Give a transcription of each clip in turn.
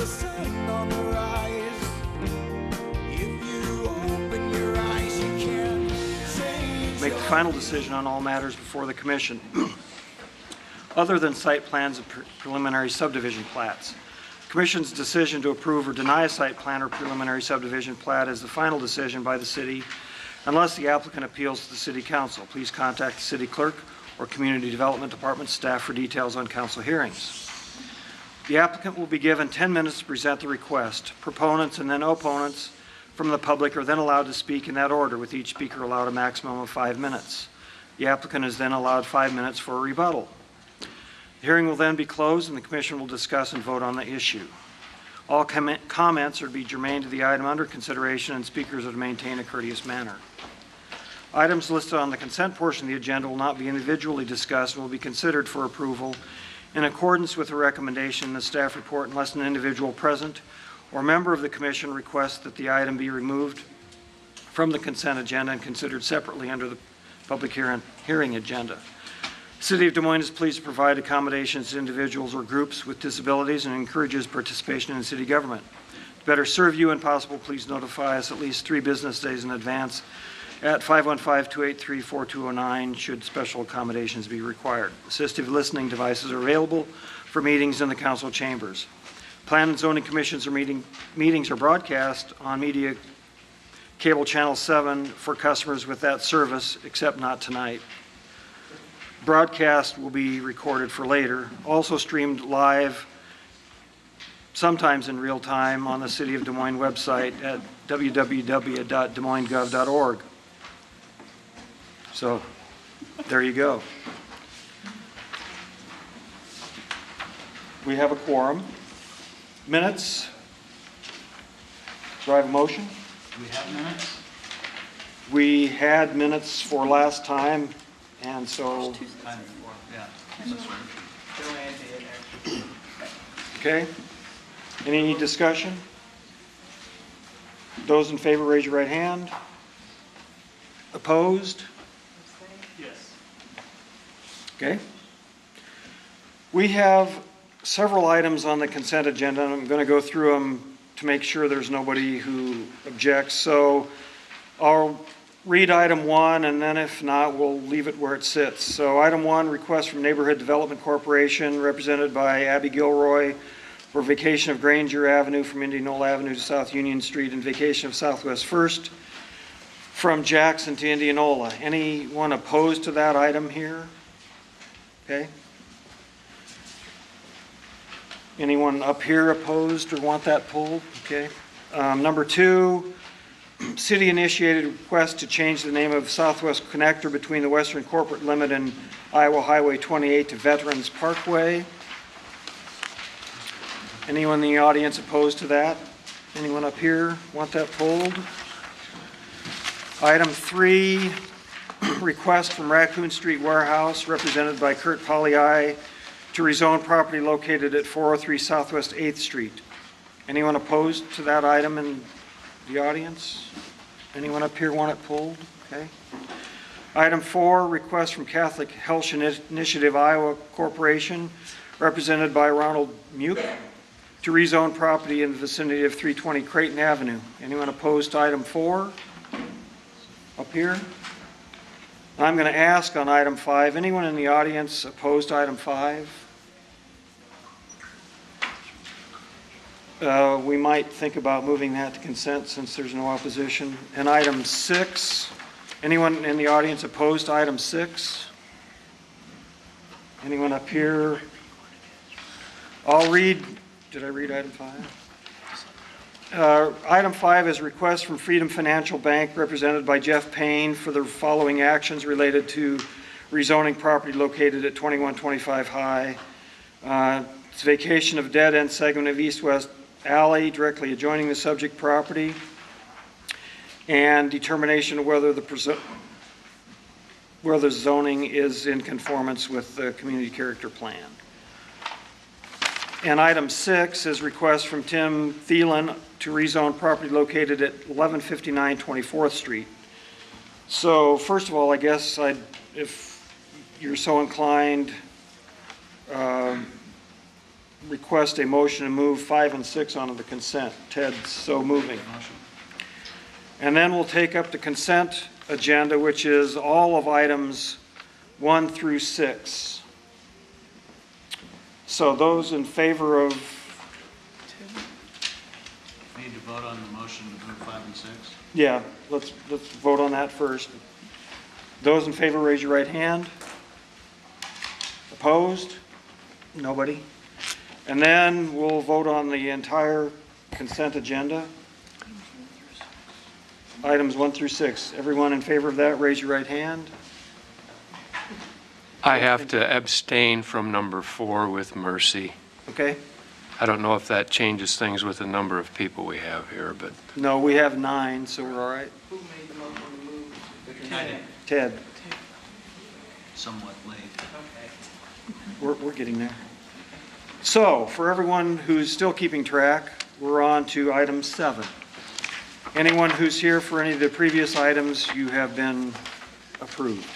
the sun on the rise. If you open your eyes, you can change. Make the final decision on all matters before the commission, other than site plans and preliminary subdivision plats. Commission's decision to approve or deny a site plan or preliminary subdivision plat is the final decision by the city unless the applicant appeals to the city council. Please contact the city clerk or community development department staff for details on council hearings. The applicant will be given 10 minutes to present the request. Proponents and then opponents from the public are then allowed to speak in that order, with each speaker allowed a maximum of 5 minutes. The applicant is then allowed 5 minutes for a rebuttal. The hearing will then be closed and the commission will discuss and vote on the issue. All comments are to be germane to the item under consideration, and speakers are to maintain a courteous manner. Items listed on the consent portion of the agenda will not be individually discussed and will be considered for approval in accordance with the recommendation in the staff report unless an individual present or member of the commission requests that the item be removed from the consent agenda and considered separately under the public hearing agenda. The City of Des Moines is pleased to provide accommodations to individuals or groups with disabilities and encourages participation in city government. To better serve you and possible, please notify us at least 3 business days in advance at 515-283-4209 should special accommodations be required. Assistive listening devices are available for meetings in the council chambers. Plan and zoning commissions or meetings are broadcast on media cable channel 7 for customers with that service, except not tonight. Broadcast will be recorded for later, also streamed live, sometimes in real time, on the City of Des Moines website at www.desmoinesgov.org. So, there you go. We have a quorum. Minutes. Do I have a motion? Do we have minutes? We had minutes for last time, and so, Time before, yeah. okay. Any discussion? Those in favor, raise your right hand. Opposed? Yes. Okay. We have several items on the consent agenda, and I'm going to go through them to make sure there's nobody who objects. So I'll read item 1, and then if not, we'll leave it where it sits. So item 1, request from Neighborhood Development Corporation, represented by Abby Gilroy, for vacation of Granger Avenue from Indianola Avenue to South Union Street and vacation of Southwest First from Jackson to Indianola. Anyone opposed to that item here? Okay. Anyone up here opposed or want that pulled? Okay. Number 2, city initiated request to change the name of Southwest Connector between the Western Corporate Limit and Iowa Highway 28 to Veterans Parkway. Anyone in the audience opposed to that? Anyone up here want that pulled? Item 3, request from Raccoon Street Warehouse, represented by Kurt Pollei, to rezone property located at 403 Southwest 8th Street. Anyone opposed to that item in the audience? Anyone up here want it pulled? Okay. Item 4, request from Catholic Health Initiative Iowa Corporation, represented by Ronald Muke, to rezone property in the vicinity of 320 Creighton Avenue. Anyone opposed to item 4? Up here? I'm going to ask on item 5, anyone in the audience opposed to item 5? We might think about moving that to consent since there's no opposition. And item 6, anyone in the audience opposed to item 6? Anyone up here? I'll read, did I read item 5? Item 5 is request from Freedom Financial Bank, represented by Jeff Payne, for the following actions related to rezoning property located at 2125 High. It's vacation of dead-end segment of east-west alley directly adjoining the subject property, and determination of whether the zoning is in conformance with the community character plan. And item 6 is request from Tim Thielen to rezone property located at 1159 24th Street. So first of all, I guess if you're so inclined, request a motion to move 5 and 6 onto the consent. Ted, so moving. Motion. And then we'll take up the consent agenda, which is all of items 1 through 6. So those in favor of, We need to vote on the motion to move 5 and 6. yeah, let's vote on that first. Those in favor, raise your right hand. Opposed? Nobody. And then we'll vote on the entire consent agenda. Items 1 through 6. Everyone in favor of that, raise your right hand. I have to abstain from number 4 with Mercy. Okay? I don't know if that changes things with the number of people we have here, but No, we have 9, so we're all right. Who made the motion to move? I did. Ted, Somewhat late. Okay. we're getting there. So, for everyone who's still keeping track, we're on to item 7. Anyone who's here for any of the previous items, you have been approved.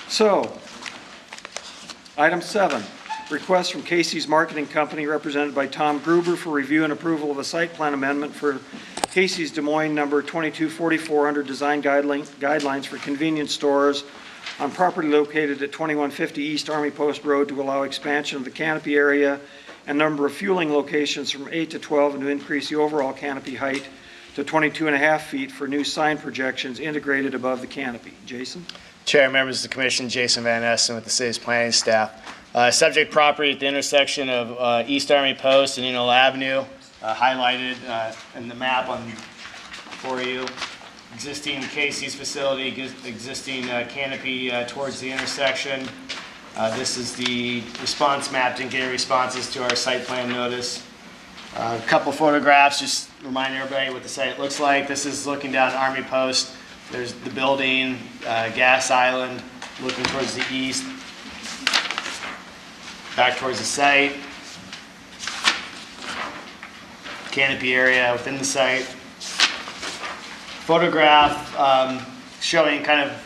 So, item 7, request from Casey's Marketing Company, represented by Tom Gruber, for review and approval of a site plan amendment for Casey's Des Moines number 2244 under design guidelines for convenience stores on property located at 2150 East Army Post Road to allow expansion of the canopy area and number of fueling locations from 8 to 12 and to increase the overall canopy height to 22.5 feet for new sign projections integrated above the canopy. Jason? Chair, members of the commission, Jason Van Esten with the city's planning staff. Subject property at the intersection of East Army Post and Enola Avenue, highlighted in the map for you. Existing Casey's facility, existing canopy towards the intersection. This is the response map, didn't get any responses to our site plan notice. A couple photographs, just remind everybody what the site looks like. This is looking down Army Post. There's the building, gas island, looking towards the east. Back towards the site. Canopy area within the site. Photograph showing kind of,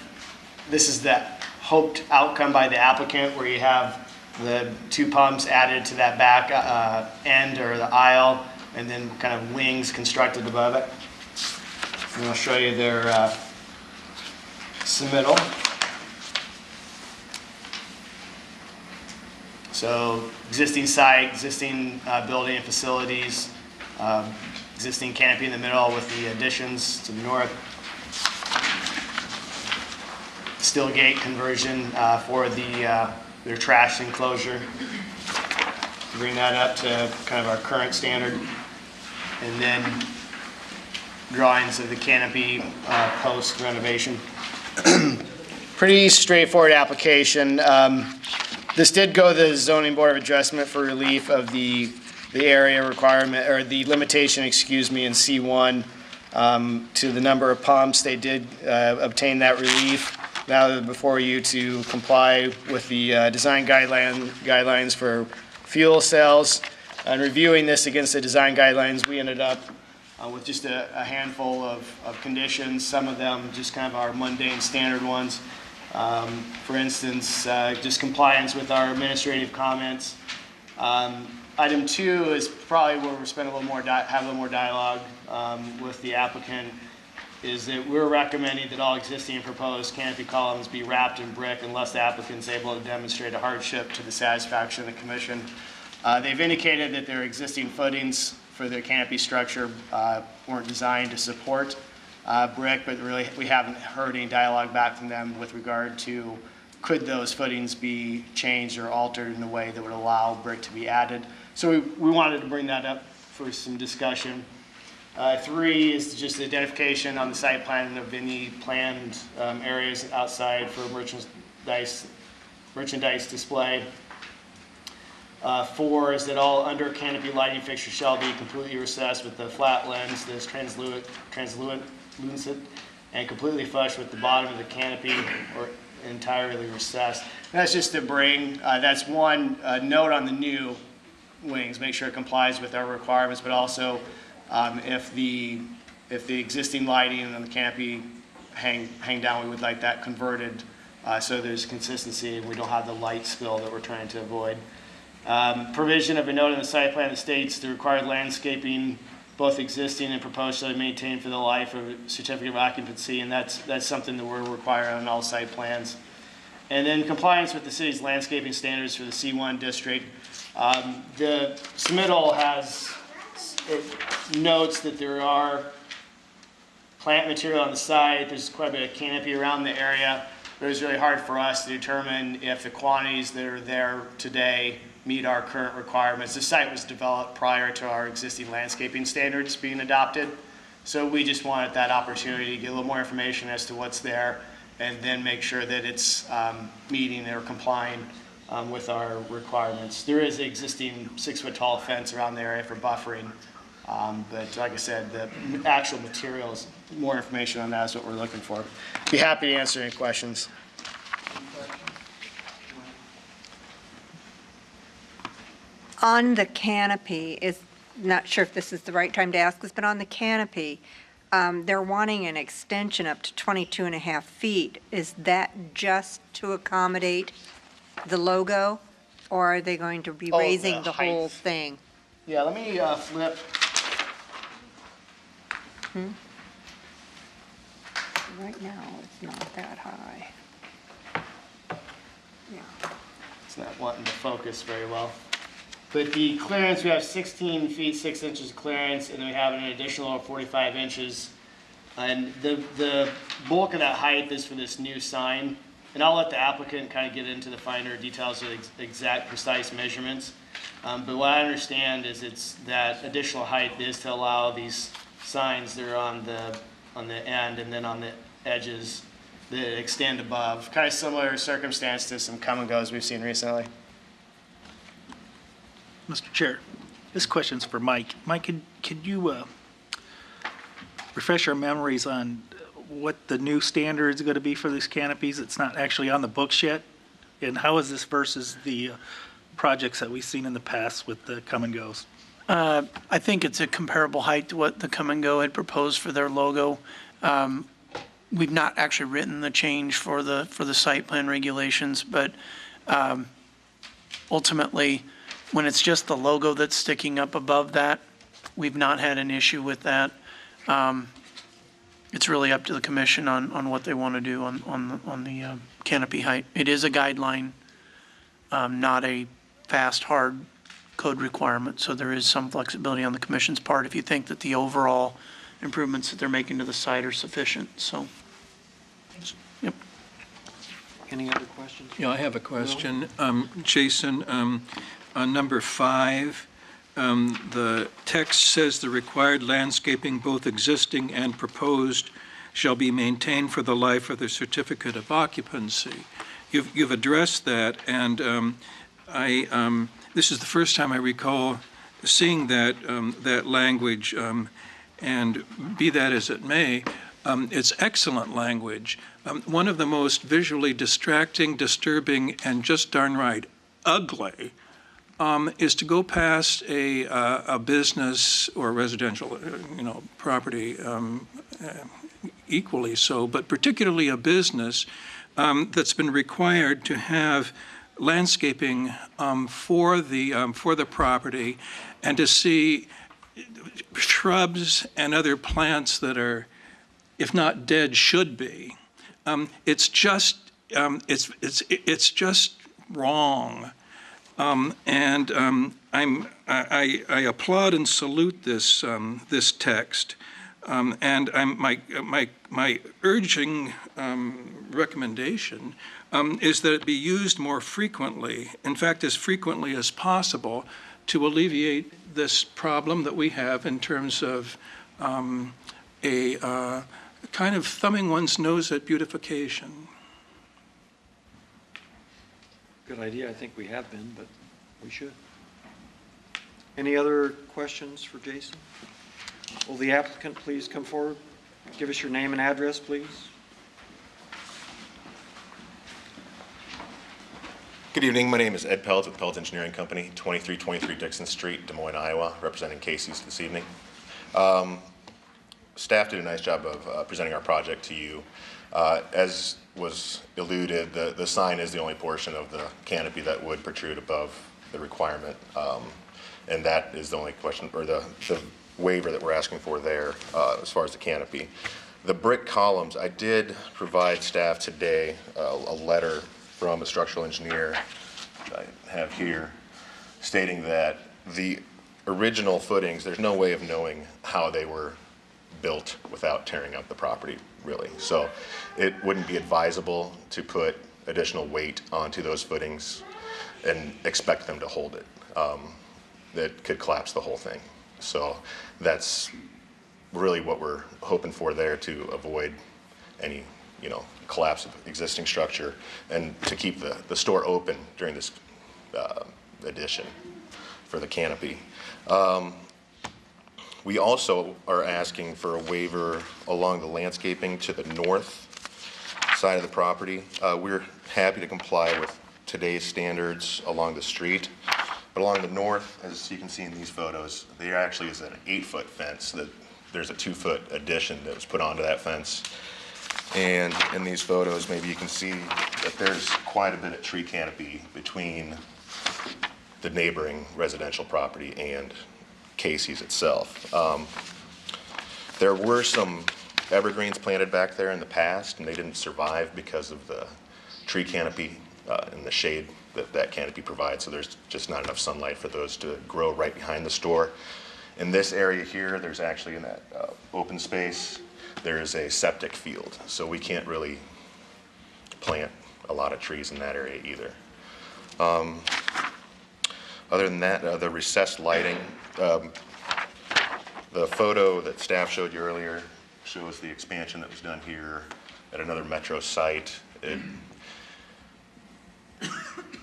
this is the hoped outcome by the applicant, where you have the 2 pumps added to that back end or the aisle, and then kind of wings constructed above it. And I'll show you their submittal. So existing site, existing building and facilities, existing canopy in the middle with the additions to the north. Steel gate conversion for their trash enclosure. Bring that up to kind of our current standard. And then drawings of the canopy post renovation. Pretty straightforward application. This did go to the zoning board of adjustment for relief of the area requirement, or the limitation, excuse me, in C1 to the number of pumps. They did obtain that relief. Now they're before you to comply with the design guidelines for fuel cells. And reviewing this against the design guidelines, we ended up with just a handful of conditions. Some of them just kind of our mundane standard ones. For instance, just compliance with our administrative comments. Item 2 is probably where we're spending a little more, have a little more dialogue with the applicant, is that we're recommending that all existing and proposed canopy columns be wrapped in brick unless the applicant's able to demonstrate a hardship to the satisfaction of the commission. They've indicated that their existing footings for their canopy structure weren't designed to support brick, but really we haven't heard any dialogue back from them with regard to could those footings be changed or altered in a way that would allow brick to be added. So we wanted to bring that up for some discussion. 3 is just the identification on the site plan of any planned areas outside for merchandise display. 4 is that all under canopy lighting fixtures shall be completely recessed with the flat lens that is translucent and completely flush with the bottom of the canopy or entirely recessed. That's just to bring, that's one note on the new wings, make sure it complies with our requirements, but also if the existing lighting on the canopy hang down, we would like that converted so there's consistency and we don't have the light spill that we're trying to avoid. Provision of a note in the site plan that states the required landscaping, both existing and proposed, shall be maintained for the life of a certificate of occupancy, and that's something that we're requiring on all site plans. And then compliance with the city's landscaping standards for the C1 district. The submittal it notes that there are plant material on the site. There's quite a bit of canopy around the area. But it was really hard for us to determine if the quantities that are there today meet our current requirements. The site was developed prior to our existing landscaping standards being adopted. So we just wanted that opportunity to get a little more information as to what's there and then make sure that it's meeting or complying with our requirements. There is an existing 6-foot tall fence around the area for buffering. But like I said, the actual materials, more information on that is what we're looking for. Be happy to answer any questions. On the canopy, not sure if this is the right time to ask this, but on the canopy, they're wanting an extension up to 22 and a half feet. Is that just to accommodate the logo, or are they going to be Oh, raising the the whole height. thing? Yeah, let me flip. Right now, it's not that high. Yeah. It's not wanting to focus very well. But the clearance, we have 16 feet, 6 inches of clearance, and then we have an additional 45 inches. And the bulk of that height is for this new sign. And I'll let the applicant kind of get into the finer details of exact precise measurements. But what I understand is it's that additional height is to allow these signs that are on the end and then on the edges that extend above. Kind of similar circumstance to some come and goes we've seen recently. Mr. Chair, this question's for Mike. Mike, could you refresh our memories on what the new standard is going to be for these canopies? It's not actually on the books yet. And how is this versus the projects that we've seen in the past with the come and goes? I think it's a comparable height to what the Come and Go had proposed for their logo. We've not actually written the change for the site plan regulations, but ultimately, when it's just the logo that's sticking up above that, we've not had an issue with that. It's really up to the commission on what they want to do on the canopy height. It is a guideline, not a fast, hard code requirement, so there is some flexibility on the commission's part if you think that the overall improvements that they're making to the site are sufficient, so. Yep. Any other questions? Yeah, I have a question. Jason, on number 5, the text says the required landscaping, both existing and proposed, shall be maintained for the life of the certificate of occupancy. You've addressed that, and this is the first time I recall seeing that language, and be that as it may, it's excellent language. One of the most visually distracting, disturbing, and just darn right ugly is to go past a business or residential, property, equally so, but particularly a business that's been required to have landscaping for the property, and to see shrubs and other plants that are, if not dead, should be. It's just wrong. And I applaud and salute this text, and my urging recommendation is that it be used more frequently, in fact, as frequently as possible, to alleviate this problem that we have in terms of a kind of thumbing one's nose at beautification. Good idea. I think we have been, but we should. Any other questions for Jason? Will the applicant please come forward? Give us your name and address, please. Good evening. My name is Ed Pelt with Pelt Engineering Company, 2323 Dixon Street, Des Moines, Iowa, representing Casey's this evening. Staff did a nice job of presenting our project to you. As was alluded, the sign is the only portion of the canopy that would protrude above the requirement. And that is the only question, or the waiver that we're asking for there as far as the canopy. The brick columns, I did provide staff today a letter from a structural engineer I have here stating that the original footings, there's no way of knowing how they were built without tearing up the property, really. So it wouldn't be advisable to put additional weight onto those footings and expect them to hold it. That could collapse the whole thing. So that's really what we're hoping for there, to avoid any, collapse of existing structure and to keep the store open during this addition for the canopy. We also are asking for a waiver along the landscaping to the north side of the property. We're happy to comply with today's standards along the street, but along the north, as you can see in these photos, there actually is an 8-foot fence. There's a 2-foot addition that was put onto that fence. And in these photos, maybe you can see that there's quite a bit of tree canopy between the neighboring residential property and Casey's itself. There were some evergreens planted back there in the past, and they didn't survive because of the tree canopy and the shade that canopy provides, so there's just not enough sunlight for those to grow right behind the store. In this area here, there's actually, in that open space, there is a septic field, so we can't really plant a lot of trees in that area either. Other than that, the recessed lighting, the photo that staff showed you earlier shows the expansion that was done here at another Metro site.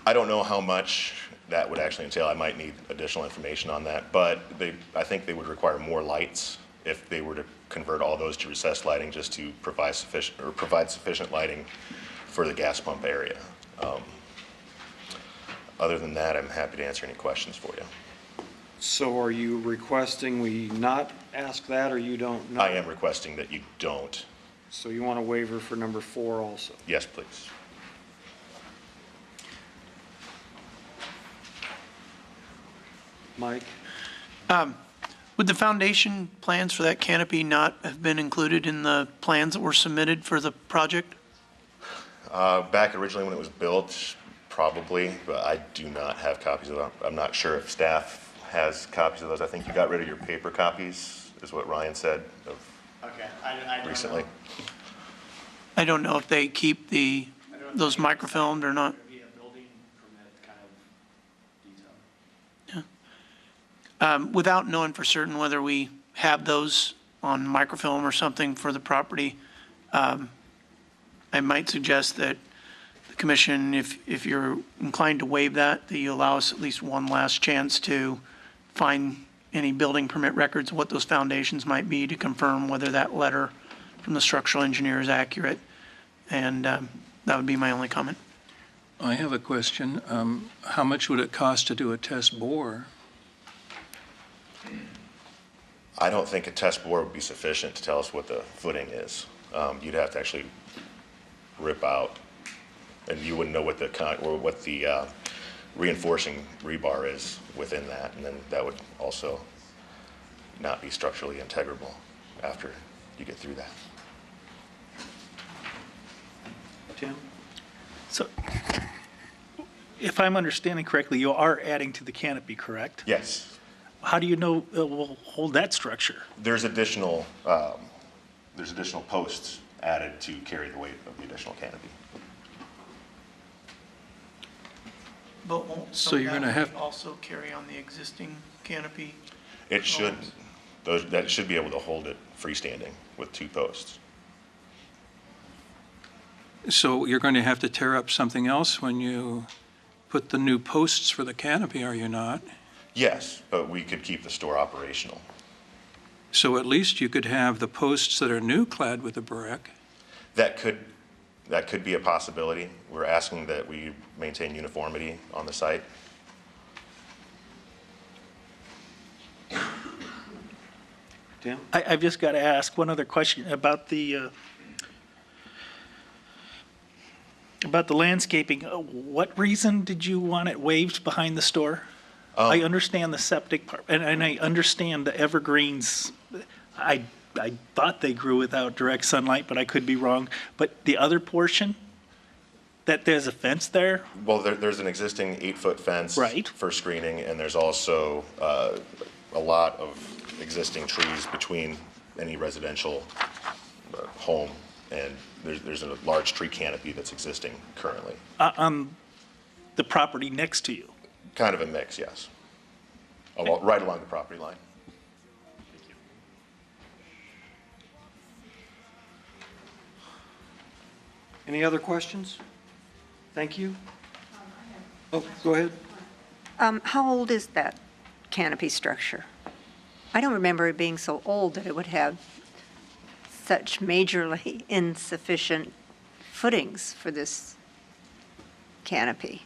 I don't know how much that would actually entail. I might need additional information on that, but I think they would require more lights if they were to convert all those to recessed lighting, just to provide sufficient lighting for the gas pump area. Other than that, I'm happy to answer any questions for you. So are you requesting we not ask that, or you don't know? I am requesting that you don't. So you want a waiver for number 4 also? Yes, please. Mike? Would the foundation plans for that canopy not have been included in the plans that were submitted for the project? Back originally when it was built, probably, but I do not have copies of them. I'm not sure if staff has copies of those. I think you got rid of your paper copies, is what Ryan said Okay, I don't recently. know. I don't know if they keep those microfilmed or not. It'd be a building permit kind of detail. Without knowing for certain whether we have those on microfilm or something for the property, I might suggest that the commission, if you're inclined to waive that you allow us at least one last chance to find any building permit records, what those foundations might be, to confirm whether that letter from the structural engineer is accurate. And that would be my only comment. I have a question. How much would it cost to do a test bore? I don't think a test bore would be sufficient to tell us what the footing is. You'd have to actually rip out, and you wouldn't know what the reinforcing rebar is within that, and then that would also not be structurally integrable after you get through that. Tim? So, if I'm understanding correctly, you are adding to the canopy, correct? Yes, How do you know it will hold that structure? there's additional posts added to carry the weight of the additional canopy. But won't So you're gonna have- also carry on the existing canopy? It should, that should be able to hold it freestanding with 2 posts. So you're going to have to tear up something else when you put the new posts for the canopy, are you not? Yes, but we could keep the store operational. So at least you could have the posts that are new clad with a brick. That could be a possibility. We're asking that we maintain uniformity on the site. Tim? I've just got to ask one other question about the About the landscaping, what reason did you want it waved behind the store? I understand the septic part, and I understand the evergreens. I thought they grew without direct sunlight, but I could be wrong. But the other portion, that there's a fence there? Well, there's an existing 8-foot fence. Right. For screening, and there's also a lot of existing trees between any residential home, and there's a large tree canopy that's existing currently. On the property next to you? Kind of a mix, yes. Right along the property line. Any other questions? Thank you. Oh, go ahead. How old is that canopy structure? I don't remember it being so old that it would have such majorly insufficient footings for this canopy.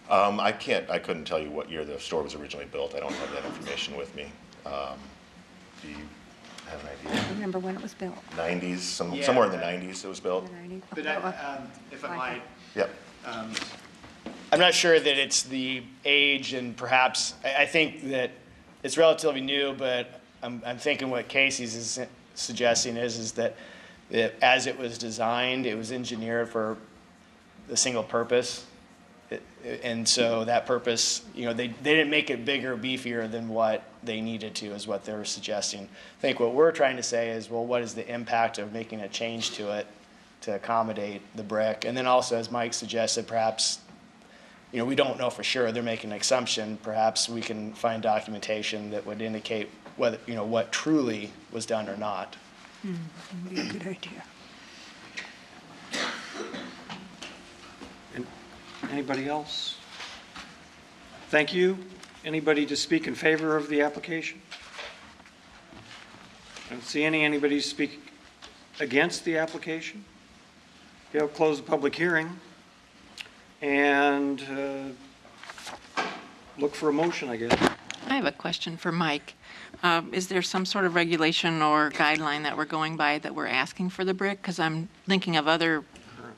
I couldn't tell you what year the store was originally built. I don't have that information with me. Do you have an I idea? don't remember when it was built. 90s, Yeah. somewhere in the 90s it was built? But if I might, Yep. I'm not sure that it's the age, and perhaps, I think that it's relatively new, but I'm thinking what Casey's is suggesting is that as it was designed, it was engineered for the single purpose. And so that purpose, they didn't make it bigger, beefier than what they needed to, is what they were suggesting. I think what we're trying to say is, well, what is the impact of making a change to it to accommodate the brick? And then also, as Mike suggested, perhaps, we don't know for sure, they're making an assumption, perhaps we can find documentation that would indicate whether, what truly was done or not. Would be a good idea. Anybody else? Thank you. Anybody to speak in favor of the application? I don't see anybody speak against the application. Okay, I'll close the public hearing and look for a motion, I guess. I have a question for Mike. Is there some sort of regulation or guideline that we're going by that we're asking for the brick? Because I'm thinking of other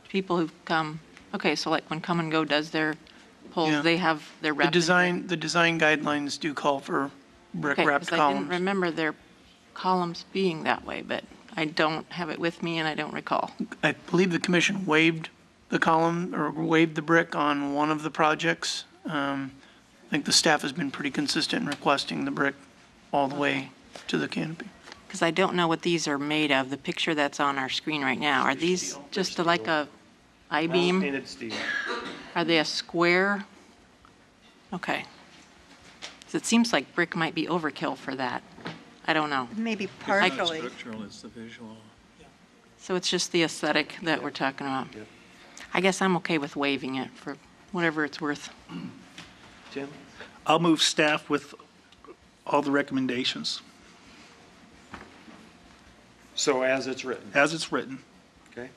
people who've come, okay, so like when Come and Go does their polls, Yeah. they have their The rep. design guidelines do call for brick Okay, wrapped 'cause I didn't columns. remember their columns being that way, but I don't have it with me and I don't recall. I believe the commission waived the column, or waived the brick on one of the projects. I think the staff has been pretty consistent in requesting the brick all the way to the canopy. Because I don't know what these are made of, the picture that's on our screen right now. Are these just like a I-beam? Painted steel. Are they a square? Okay. 'Cause it seems like brick might be overkill for that. I don't know. Maybe partially. Structural, it's the visual. So it's just the aesthetic that we're talking about. Yep. I guess I'm okay with waiving it for whatever it's worth. Tim? I'll move staff with all the recommendations So as it's written, as it's written. okay?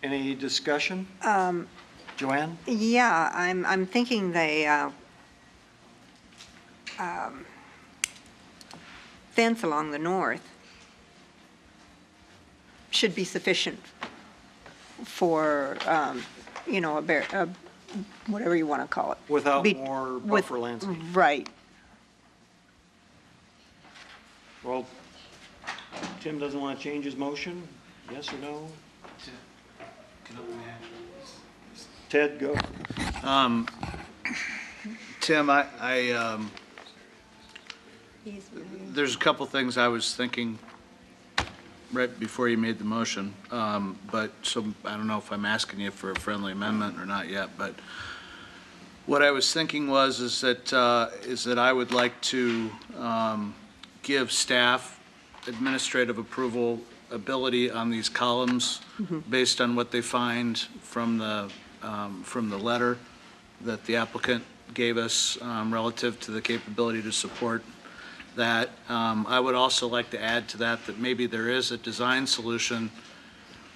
Any discussion? Joanne? Yeah, I'm thinking the fence along the north should be sufficient for, whatever you want to call it. Without Be- more with- buffer landscape? Right. Well, Tim doesn't want to change his motion? Yes or no? Ted, go. Tim, there's a couple things I was thinking right before you made the motion, but so I don't know if I'm asking you for a friendly amendment or not yet, but what I was thinking is that I would like to give staff administrative approval ability on these columns based on what they find from the letter that the applicant gave us relative to the capability to support that. I would also like to add to that maybe there is a design solution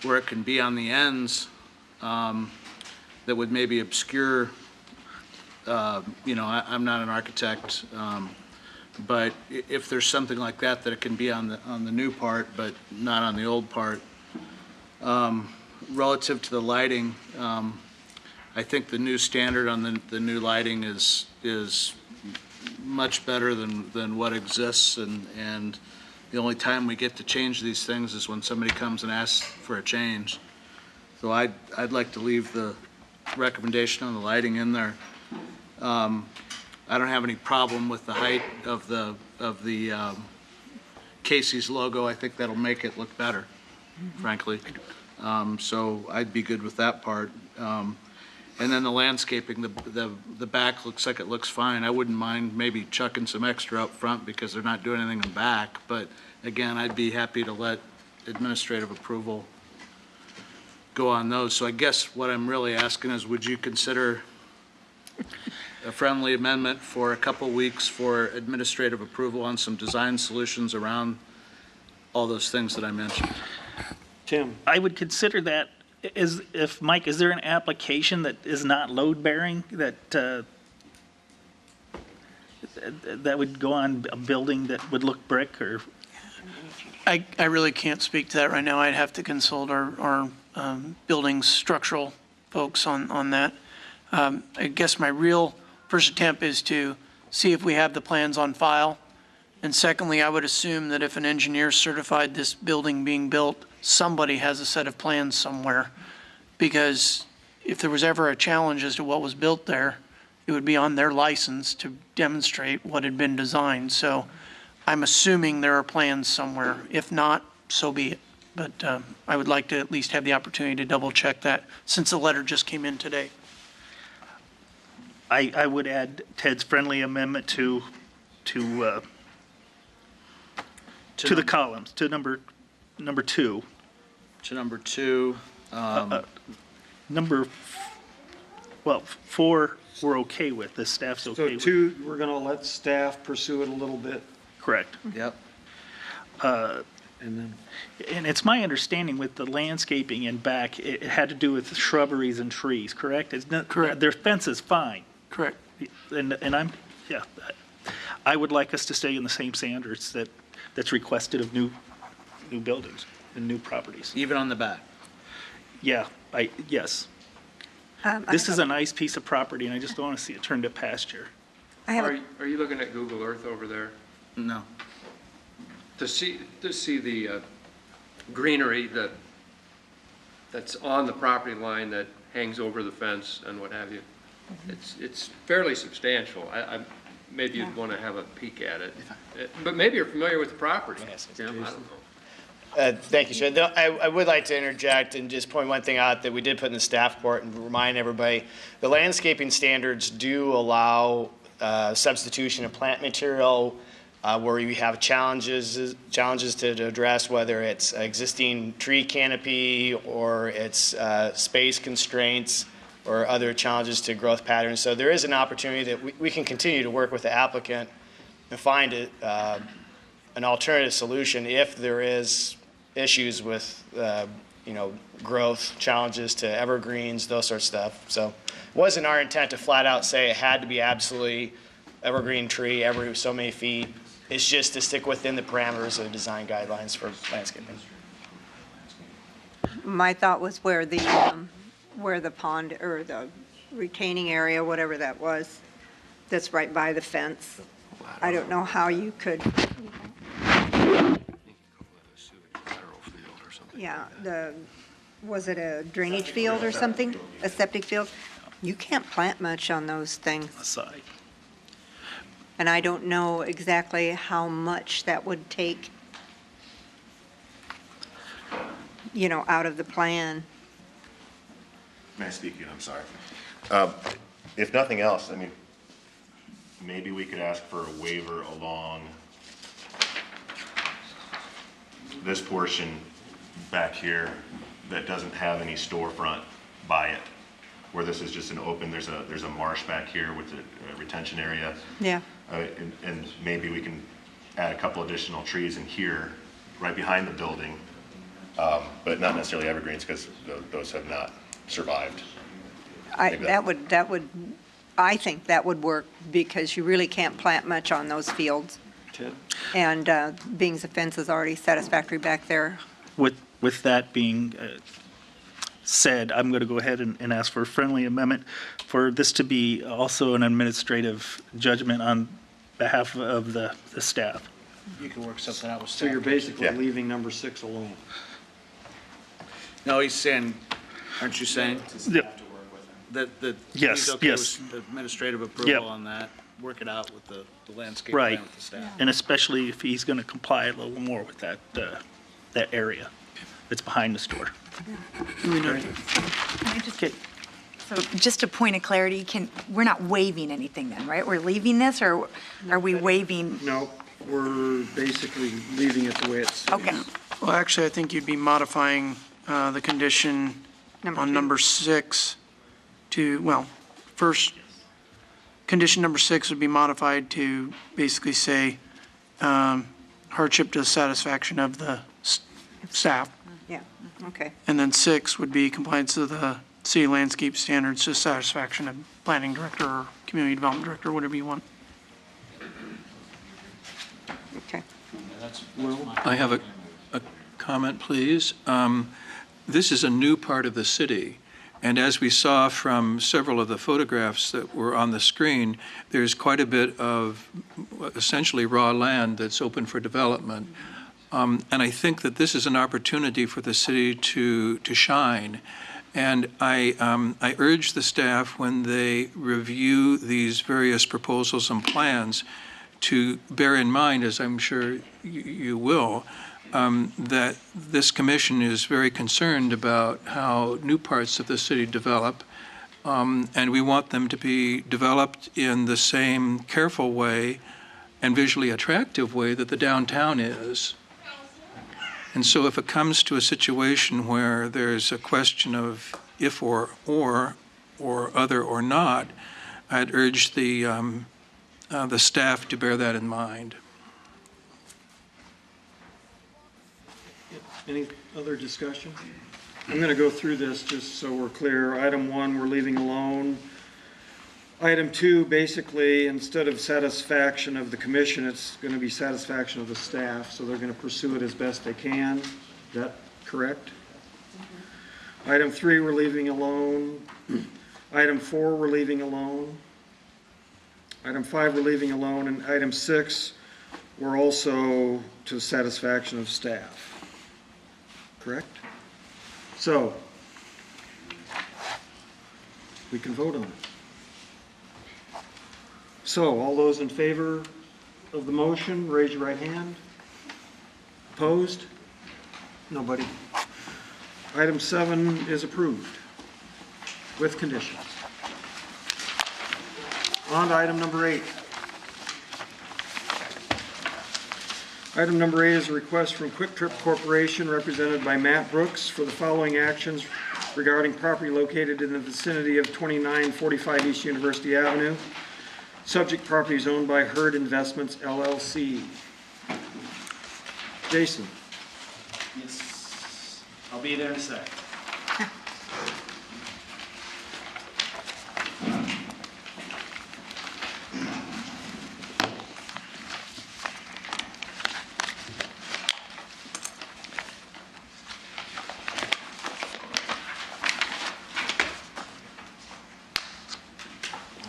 where it can be on the ends that would maybe obscure, I'm not an architect, but if there's something like that it can be on the new part, but not on the old part. relative to the lighting, I think the new standard on the new lighting is much better than what exists, and the only time we get to change these things is when somebody comes and asks for a change. So I'd like to leave the recommendation on the lighting in there. I don't have any problem with the height of the Casey's logo. I think that'll make it look better, frankly. So I'd be good with that part. And then the landscaping, the back looks like it looks fine. I wouldn't mind maybe chucking some extra up front because they're not doing anything in the back. But again, I'd be happy to let administrative approval go on those. So I guess what I'm really asking is, would you consider a friendly amendment for a couple weeks for administrative approval on some design solutions around all those things that I mentioned? Tim? I would consider that, Mike, is there an application that is not load-bearing that would go on a building that would look brick, or? I really can't speak to that right now. I'd have to consult our building structural folks on that. I guess my real first attempt is to see if we have the plans on file. And secondly, I would assume that if an engineer certified this building being built, somebody has a set of plans somewhere. Because if there was ever a challenge as to what was built there, it would be on their license to demonstrate what had been designed. So I'm assuming there are plans somewhere. If not, so be it. But I would like to at least have the opportunity to double check that since the letter just came in today. I would add Ted's friendly amendment to the columns, to number 2. To number 2. Number, 4, we're okay with, the staff's okay So with. 2, we're going to let staff pursue it a little bit, Correct. Yep. and then, And it's my understanding with the landscaping in back, it had to do with shrubberies and trees, correct? It's not, Correct. Their fence is fine. Correct. And I would like us to stay in the same standards that's requested of new buildings and new properties. Even on the back. Yeah, yes. This is a nice piece of property, and I just don't want to see it turned to pasture. I have Are you looking at Google Earth over there? No. To see the greenery that's on the property line that hangs over the fence and what have you. It's fairly substantial. Maybe you'd want to have a peek at it. But maybe you're familiar with the property. Jim, I don't know. Thank you, Chair. No, I would like to interject and just point one thing out that we did put in the staff report and remind everybody. The landscaping standards do allow substitution of plant material where you have challenges to address, whether it's existing tree canopy or it's space constraints or other challenges to growth patterns. So there is an opportunity that we can continue to work with the applicant and find an alternative solution if there is issues with, growth challenges to evergreens, those sorts of stuff. So it wasn't our intent to flat out say it had to be absolutely evergreen tree every so many feet. It's just to stick within the parameters of the design guidelines for landscaping. My thought was where the pond or the retaining area, whatever that was, that's right by the fence. I don't know how you could, was it a drainage field or something? A septic field? You can't plant much on those things. Aside. And I don't know exactly how much that would take, out of the plan. May I speak again? I'm sorry. If nothing else, maybe we could ask for a waiver along this portion back here that doesn't have any storefront by it, where this is just an open, there's a marsh back here with a retention area. Yeah. And maybe we can add a couple additional trees in here, right behind the building, but not necessarily evergreens, because those have not survived. I think that would work because you really can't plant much on those fields. Ted? And being the fence is already satisfactory back there. With that being said, I'm going to go ahead and ask for a friendly amendment for this to be also an administrative judgment on behalf of the staff. You can work something out with So you're staff. basically Yeah. leaving number 6 alone. No, he's saying, aren't you saying Yep. that Yes, he's okay yes. with administrative Yep. approval on that? Work it out with the landscape Right. plan with the staff. And especially if he's going to comply a little more with that, that area that's behind the store. Okay. So just a point of clarity, we're not waiving anything then, right? We're leaving this, or are we waiving? No, we're basically leaving it the way it's. Okay. Well, actually, I think you'd be modifying the condition on number 6 to, well, first, condition number 6 would be modified to basically say hardship to the satisfaction of the staff. Yeah, okay. And then 6 would be compliance of the city landscape standards to satisfaction of planning director or community development director, whatever you want. Okay. I have a comment, please. This is a new part of the city, and as we saw from several of the photographs that were on the screen, there's quite a bit of essentially raw land that's open for development. And I think that this is an opportunity for the city to shine. And I urge the staff, when they review these various proposals and plans, to bear in mind, as I'm sure you will, that this commission is very concerned about how new parts of the city develop, and we want them to be developed in the same careful way and visually attractive way that the downtown is. And so if it comes to a situation where there's a question of if or other or not, I'd urge the staff to bear that in mind. Any other discussion? I'm going to go through this just so we're clear. Item 1, we're leaving alone. Item 2, basically, instead of satisfaction of the commission, it's going to be satisfaction of the staff, so they're going to pursue it as best they can. Is that correct? Item 3, we're leaving alone. Item 4, we're leaving alone. Item 5, we're leaving alone. And item 6, we're also to the satisfaction of staff. Correct? So, we can vote on it. So, all those in favor of the motion, raise your right hand. Opposed? Nobody. Item 7 is approved with conditions. On to item number 8. Item number 8 is a request from Quick Trip Corporation, represented by Matt Brooks, for the following actions regarding property located in the vicinity of 2945 East University Avenue. Subject property is owned by Hurd Investments, LLC. Jason? Yes, I'll be there in a sec.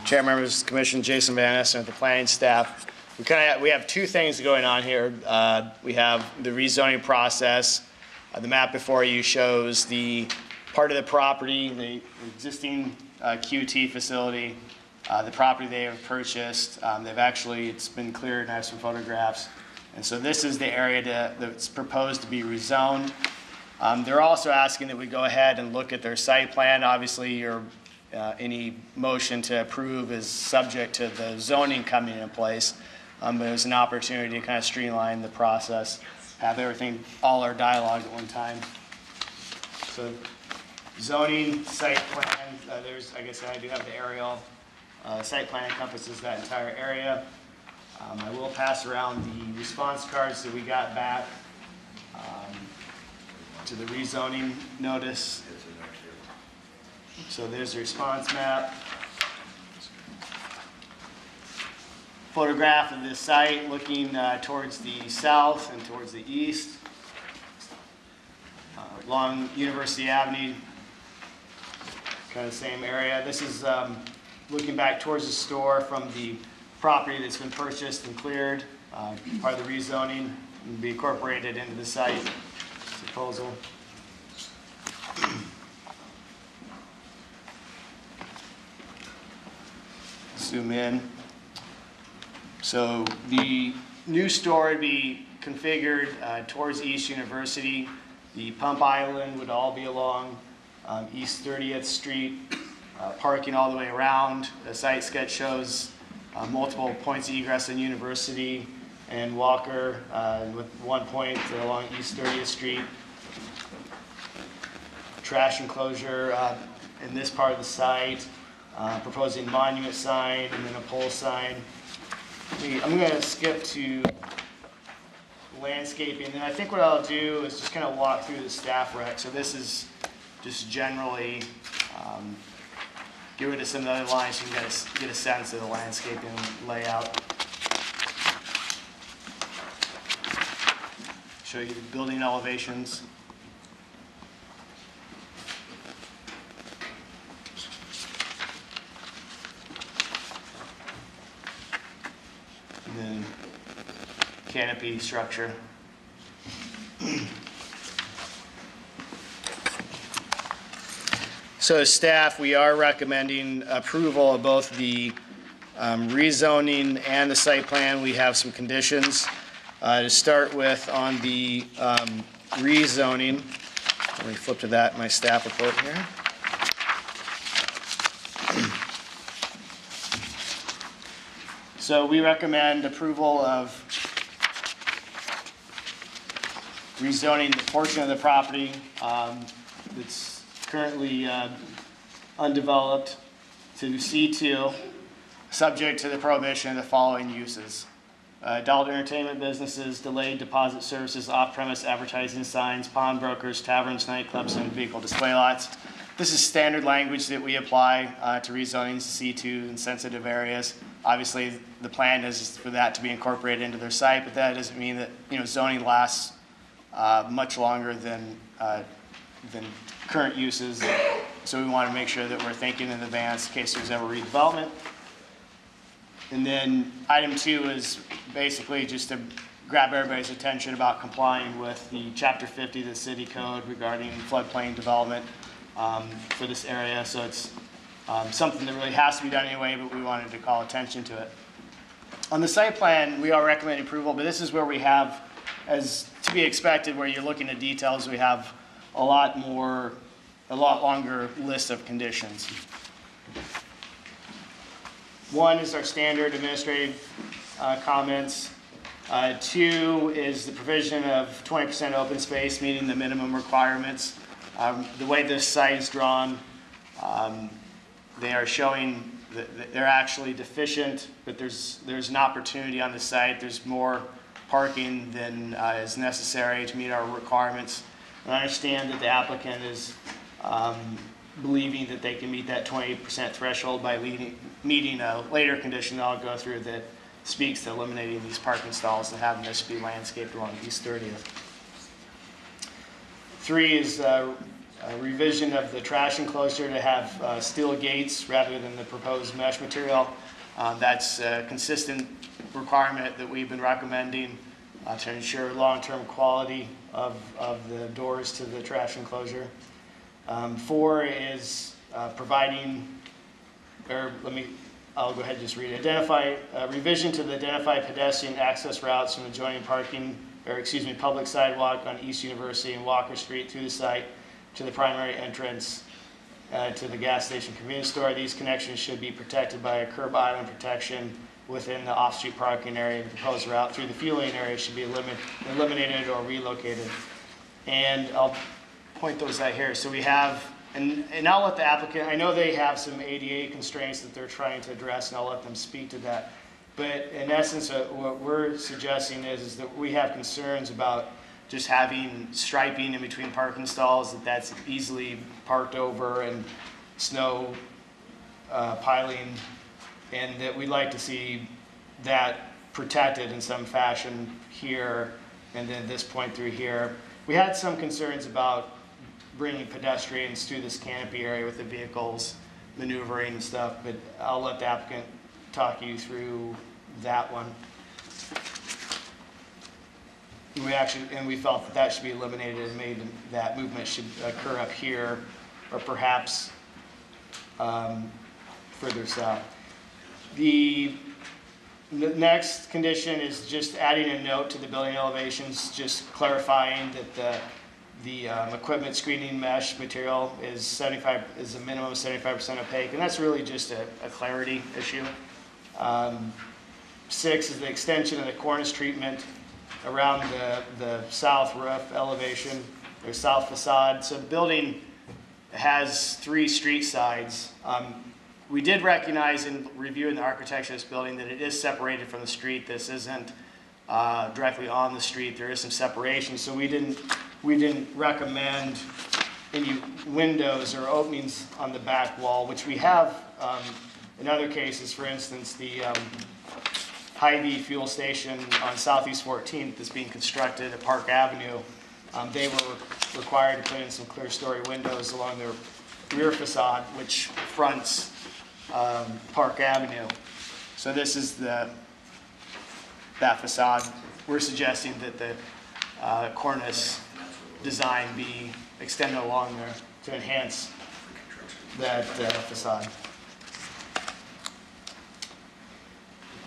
Chair, members of the commission, Jason Van Essen with the planning staff. We have two things going on here. We have the rezoning process. The map before you shows the part of the property, the existing QT facility, the property they have purchased. It's been cleared, and I have some photographs. And so this is the area that's proposed to be rezoned. They're also asking that we go ahead and look at their site plan. Obviously, any motion to approve is subject to the zoning coming in place. But there's an opportunity to kind of streamline the process, have everything, all our dialogue at one time. So zoning, site plan, like I said, I do have the aerial. Site plan encompasses that entire area. I will pass around the response cards that we got back to the rezoning notice. So there's the response map. Photograph of this site looking towards the south and towards the east. Along University Avenue, kind of the same area. This is looking back towards the store from the property that's been purchased and cleared, part of the rezoning, and be incorporated into the site proposal. Zoom in. So the new store would be configured towards East University. The pump island would all be along East 30th Street, parking all the way around. The site sketch shows multiple points of egress in University and Walker, with one point along East 30th Street. Trash enclosure in this part of the site, proposing monument sign and then a pole sign. I'm going to skip to landscaping, and I think what I'll do is just kind of walk through the staff rec. So this is just generally get rid of some of the other lines so you can get a sense of the landscaping layout. Show you the building elevations. And then canopy structure. So as staff, we are recommending approval of both the rezoning and the site plan. We have some conditions. To start with, on the rezoning, let me flip to that in my staff report here. So we recommend approval of rezoning the portion of the property that's currently undeveloped to C2, subject to the prohibition of the following uses. Adult entertainment businesses, delayed deposit services, off-premise advertising signs, pawnbrokers, taverns, nightclubs, and vehicle display lots. This is standard language that we apply to rezonings C2 in sensitive areas. Obviously, the plan is for that to be incorporated into their site, but that doesn't mean that zoning lasts much longer than current uses. So we want to make sure that we're thinking in advance in case there's ever redevelopment. And then item 2 is basically just to grab everybody's attention about complying with the Chapter 50 of the City Code regarding floodplain development for this area. So it's something that really has to be done anyway, but we wanted to call attention to it. On the site plan, we are recommending approval, but this is where we have, as to be expected, where you're looking at details, we have a lot longer list of conditions. 1 is our standard administrative comments. 2 is the provision of 20% open space, meeting the minimum requirements. The way this site is drawn, they are showing that they're actually deficient, but there's an opportunity on the site. There's more parking than is necessary to meet our requirements. And I understand that the applicant is believing that they can meet that 20% threshold by meeting a later condition that I'll go through that speaks to eliminating these parking stalls and having this be landscaped along East 30th. 3 is a revision of the trash enclosure to have steel gates rather than the proposed mesh material. That's a consistent requirement that we've been recommending to ensure long-term quality of the doors to the trash enclosure. 4 is providing, I'll go ahead and just read it. Revision to the identify pedestrian access routes from adjoining public sidewalk on East University and Walker Street through the site to the primary entrance to the gas station convenience store. These connections should be protected by a curb island protection within the off-street parking area. The proposed route through the fueling area should be eliminated or relocated. And I'll point those out here. So we have, and I'll let the applicant, I know they have some ADA constraints that they're trying to address, and I'll let them speak to that. But in essence, what we're suggesting is that we have concerns about just having striping in between parking stalls, that's easily parked over, and snow piling, and that we'd like to see that protected in some fashion here, and then this point through here. We had some concerns about bringing pedestrians through this canopy area with the vehicles maneuvering and stuff, but I'll let the applicant talk you through that one. We felt that that should be eliminated and made that movement should occur up here or perhaps further south. The next condition is just adding a note to the building elevations, just clarifying that the equipment screening mesh material is a minimum of 75% opaque, and that's really just a clarity issue. 6 is the extension of the cornice treatment around the south roof elevation or south facade. So the building has 3 street sides. We did recognize in reviewing the architecture of this building that it is separated from the street. This isn't directly on the street. There is some separation, so we didn't recommend any windows or openings on the back wall, which we have in other cases. For instance, the Hy-Vee fuel station on Southeast 14th that's being constructed at Park Avenue. They were required to put in some clear story windows along their rear facade, which fronts Park Avenue. So this is that facade. We're suggesting that the cornice design be extended along there to enhance that facade.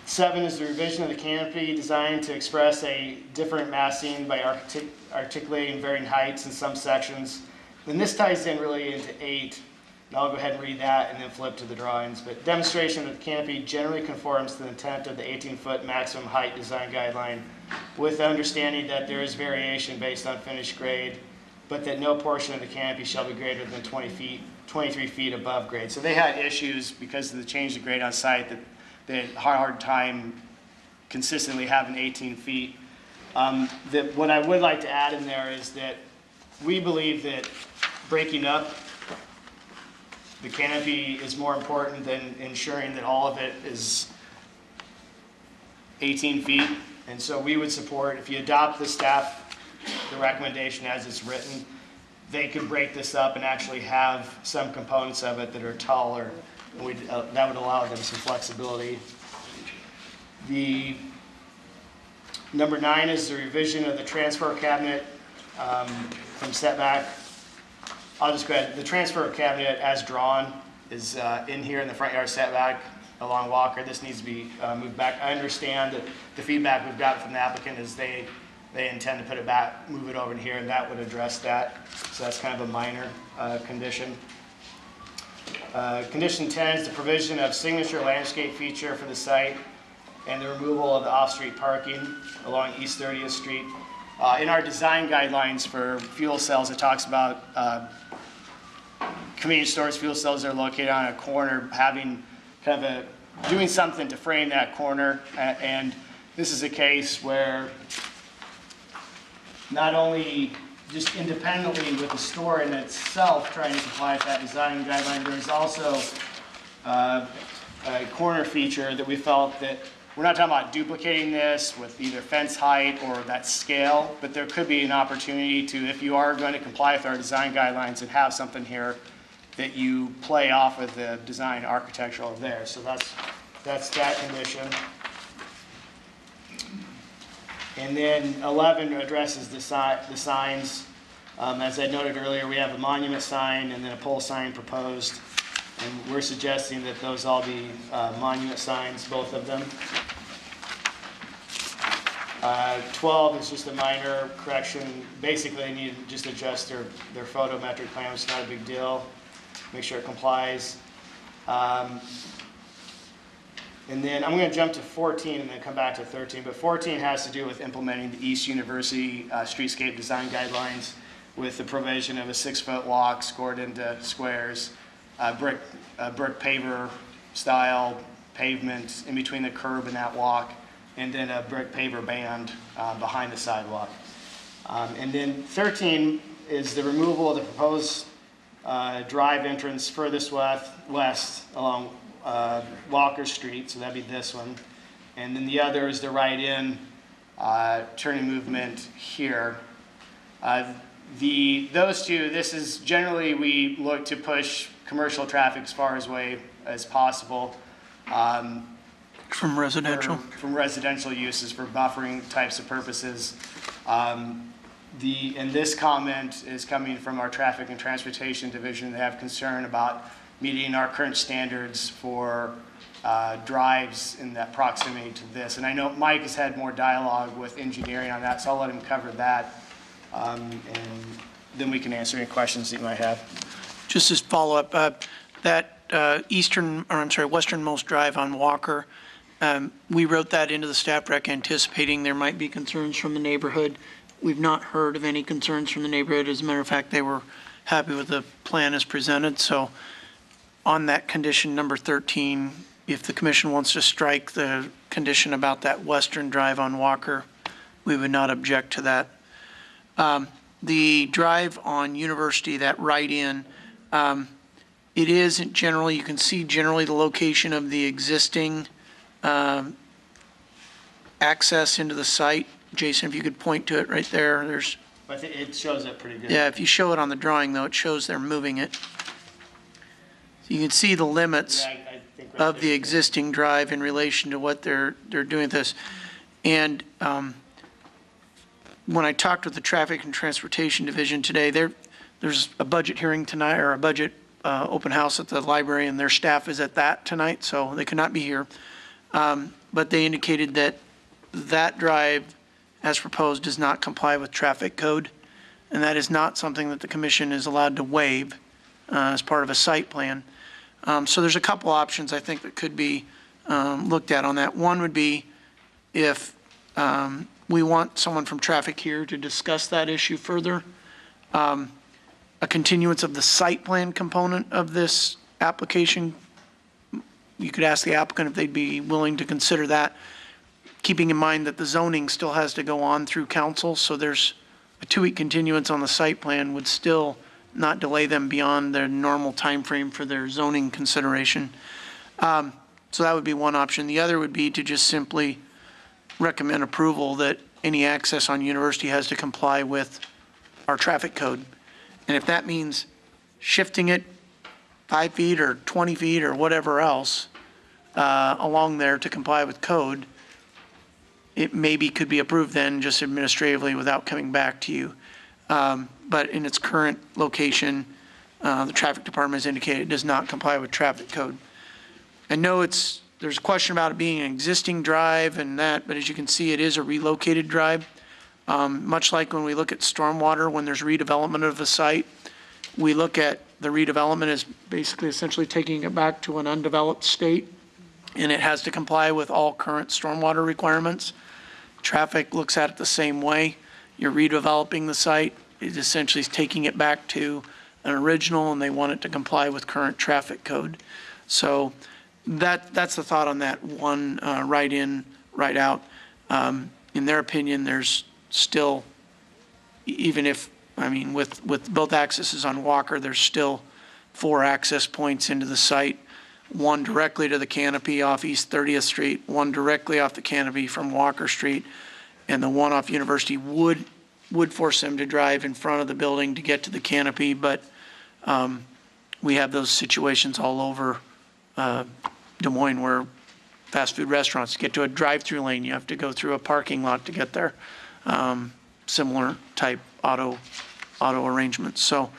7 is the revision of the canopy designed to express a different massing by articulating varying heights in some sections. And this ties in really into 8. And I'll go ahead and read that and then flip to the drawings. But demonstration that the canopy generally conforms to the intent of the 18-foot maximum height design guideline, with the understanding that there is variation based on finished grade, but that no portion of the canopy shall be greater than 23 feet above grade. So they had issues because of the change of grade on site that they had a hard time consistently having 18 feet. What I would like to add in there is that we believe that breaking up the canopy is more important than ensuring that all of it is 18 feet. And so we would support, if you adopt the recommendation as it's written, they could break this up and actually have some components of it that are taller. That would allow them some flexibility. The number 9 is the revision of the transfer cabinet from setback. I'll just go ahead. The transfer cabinet as drawn is in here in the front yard setback along Walker. This needs to be moved back. I understand that the feedback we've got from the applicant is they intend to put it back, move it over in here, and that would address that. So that's kind of a minor condition. Condition 10 is the provision of signature landscape feature for the site and the removal of the off-street parking along East 30th Street. In our design guidelines for fuel cells, it talks about convenience stores, fuel cells that are located on a corner, having kind of doing something to frame that corner. And this is a case where not only just independently with the store in itself trying to comply with that design guideline, there's also a corner feature that we felt that we're not talking about duplicating this with either fence height or that scale, but there could be an opportunity to, if you are going to comply with our design guidelines and have something here, that you play off of the design architectural there. So that's that condition. And then 11 addresses the signs. As I noted earlier, we have a monument sign and then a pole sign proposed. And we're suggesting that those all be monument signs, both of them. 12 is just a minor correction. Basically, they need to just adjust their photometric plan. It's not a big deal. Make sure it complies. And then I'm going to jump to 14 and then come back to 13. But 14 has to do with implementing the East University streetscape design guidelines with the provision of a 6-foot walk scored into squares, brick paver style pavement in between the curb and that walk, and then a brick paver band behind the sidewalk. And then 13 is the removal of the proposed drive entrance furthest west along Walker Street, so that'd be this one. And then the other is the right-in turning movement here. Those two, this is generally, we look to push commercial traffic as far away as possible. From residential? From residential uses for buffering types of purposes. And this comment is coming from our Traffic and Transportation Division. They have concern about meeting our current standards for drives in that proximity to this. And I know Mike has had more dialogue with engineering on that, so I'll let him cover that. And then we can answer any questions that you might have. Just as follow-up, that westernmost drive on Walker, we wrote that into the staff rec anticipating there might be concerns from the neighborhood. We've not heard of any concerns from the neighborhood. As a matter of fact, they were happy with the plan as presented. So on that condition number 13, if the commission wants to strike the condition about that western drive on Walker, we would not object to that. The drive on University, that right in, it isn't generally, you can see generally the location of the existing access into the site. Jason, if you could point to it right there, there's. I think it shows up pretty good. Yeah, if you show it on the drawing though, it shows they're moving it. So you can see the limits I think right of there. the existing drive in relation to what they're doing with this. And when I talked with the Traffic and Transportation Division today, there's a budget hearing tonight, or a budget open house at the library, and their staff is at that tonight, so they could not be here. But they indicated that that drive, as proposed, does not comply with traffic code, and that is not something that the commission is allowed to waive as part of a site plan. So there's a couple options I think that could be looked at on that. One would be if we want someone from traffic here to discuss that issue further, a continuance of the site plan component of this application. You could ask the applicant if they'd be willing to consider that, keeping in mind that the zoning still has to go on through council, so there's a 2-week continuance on the site plan would still not delay them beyond their normal timeframe for their zoning consideration. So that would be one option. The other would be to just simply recommend approval that any access on University has to comply with our traffic code. And if that means shifting it 5 feet or 20 feet or whatever else along there to comply with code, it maybe could be approved then just administratively without coming back to you. But in its current location, the traffic department has indicated it does not comply with traffic code. I know there's a question about it being an existing drive and that, but as you can see, it is a relocated drive. Much like when we look at stormwater, when there's redevelopment of the site, we look at the redevelopment as basically essentially taking it back to an undeveloped state, and it has to comply with all current stormwater requirements. Traffic looks at it the same way. You're redeveloping the site. It essentially is taking it back to an original, and they want it to comply with current traffic code. So that's the thought on that one, right in, right out. In their opinion, there's still, even if, I mean, with both accesses on Walker, there's still 4 access points into the site. One directly to the canopy off East 30th Street, one directly off the canopy from Walker Street, and the one off University would force them to drive in front of the building to get to the canopy, but we have those situations all over Des Moines where fast food restaurants, to get to a drive-through lane, you have to go through a parking lot to get there. Similar type auto arrangements. So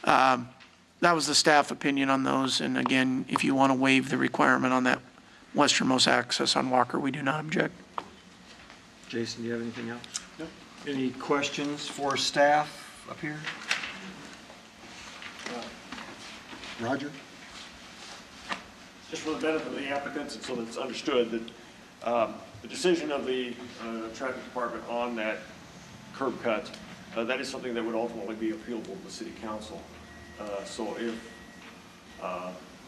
that was the staff opinion on those. And again, if you want to waive the requirement on that westernmost access on Walker, we do not object. Jason, do you have anything else? No. Any questions for staff up here? Roger? Just for the benefit of the applicants and so that it's understood that the decision of the traffic department on that curb cut, that is something that would ultimately be appealable to the city council. So if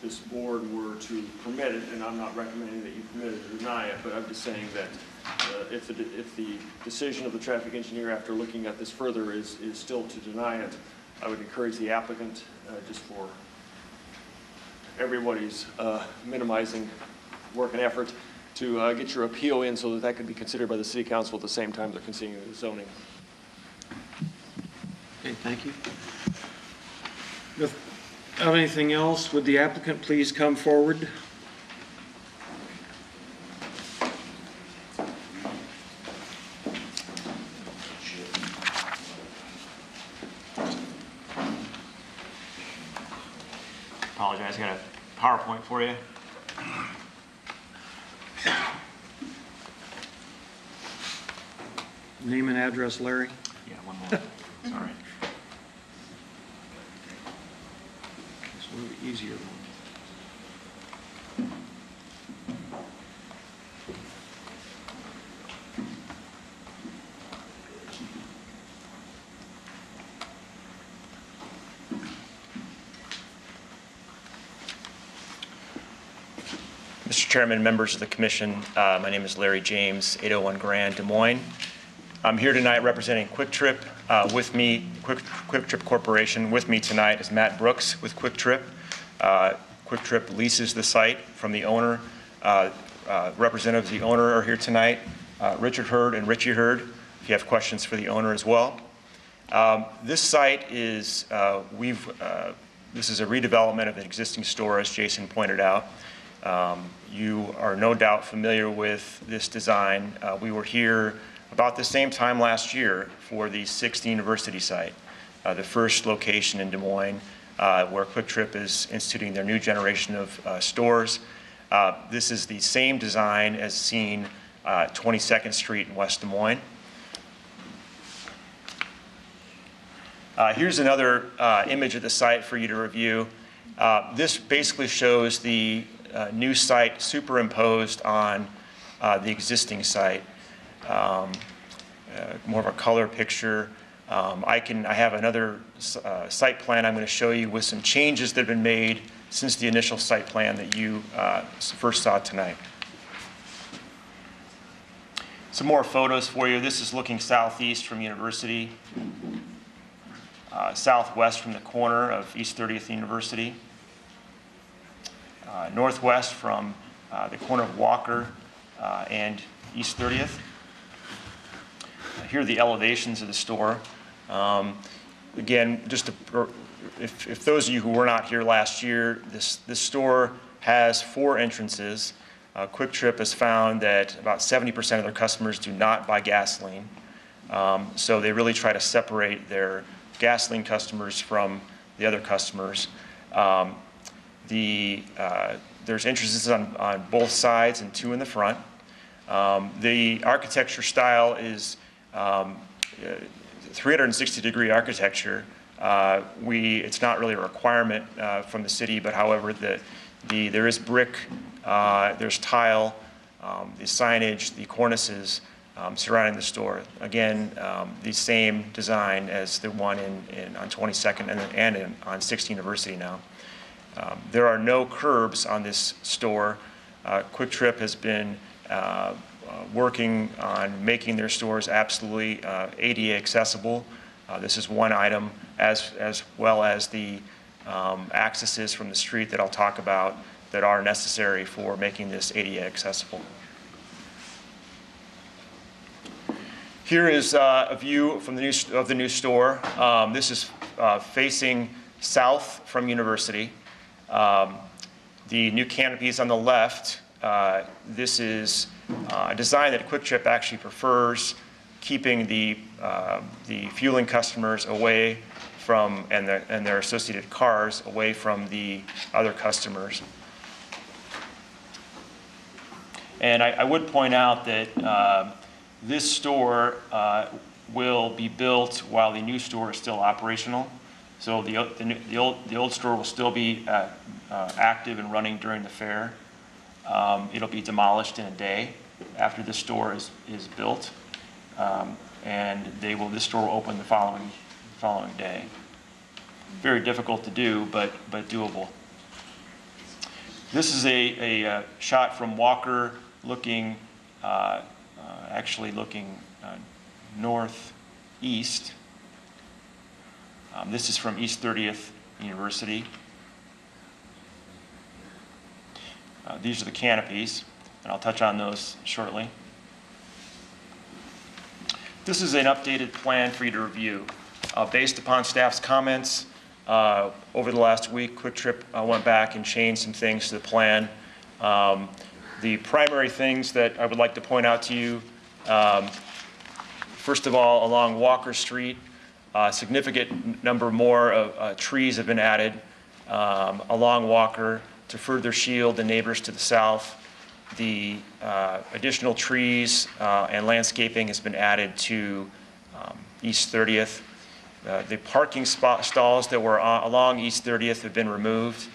this board were to permit it, and I'm not recommending that you permit it or deny it, but I'm just saying that if the decision of the traffic engineer after looking at this further is still to deny it, I would encourage the applicant, just for everybody's minimizing work and effort, to get your appeal in so that that could be considered by the city council at the same time they're considering the zoning. Okay, thank you. Without anything else, would the applicant please come forward? Apologize, I got a PowerPoint for you. Name and address, Larry. Yeah, one more. Sorry. It's a little easier. Mr. Chairman, members of the commission, my name is Larry James, 801 Grand, Des Moines. I'm here tonight representing Quick Trip. With me, Quick Trip Corporation. With me tonight is Matt Brooks with Quick Trip. Quick Trip leases the site from the owner. Representatives of the owner are here tonight, Richard Hurd and Richie Hurd, if you have questions for the owner as well. This site is, this is a redevelopment of an existing store, as Jason pointed out. You are no doubt familiar with this design. We were here about the same time last year for the 6th University site, the first location in Des Moines, where Quick Trip is instituting their new generation of stores. This is the same design as seen 22nd Street in West Des Moines. Here's another image of the site for you to review. This basically shows the new site superimposed on the existing site. More of a color picture. I have another site plan I'm going to show you with some changes that have been made since the initial site plan that you first saw tonight. Some more photos for you. This is looking southeast from University, southwest from the corner of East 30th University, northwest from the corner of Walker and East 30th. Here are the elevations of the store. Again, just to, if those of you who were not here last year, this store has 4 entrances. Quick Trip has found that about 70% of their customers do not buy gasoline. So they really try to separate their gasoline customers from the other customers. There's entrances on both sides and 2 in the front. The architecture style is 360-degree architecture. It's not really a requirement from the city, but however, there is brick, there's tile, the signage, the cornices surrounding the store. Again, the same design as the one on 22nd and on 6th University now. There are no curbs on this store. Quick Trip has been working on making their stores absolutely ADA accessible. This is one item, as well as the accesses from the street that I'll talk about that are necessary for making this ADA accessible. Here is a view from of the new store. This is facing south from University. The new canopies on the left. This is a design that Quick Trip actually prefers, keeping the fueling customers away from, and their associated cars away from the other customers. And I would point out that this store will be built while the new store is still operational. So the old store will still be active and running during the fair. It'll be demolished in a day after the store is built, and this store will open the following day. Very difficult to do, but doable. This is a shot from Walker, actually looking northeast. This is from East 30th University. These are the canopies, and I'll touch on those shortly. This is an updated plan for you to review. Based upon staff's comments, over the last week, Quick Trip went back and changed some things to the plan. The primary things that I would like to point out to you, first of all, along Walker Street, a significant number more of trees have been added along Walker to further shield the neighbors to the south. The additional trees and landscaping has been added to East 30th. The parking stalls that were along East 30th have been removed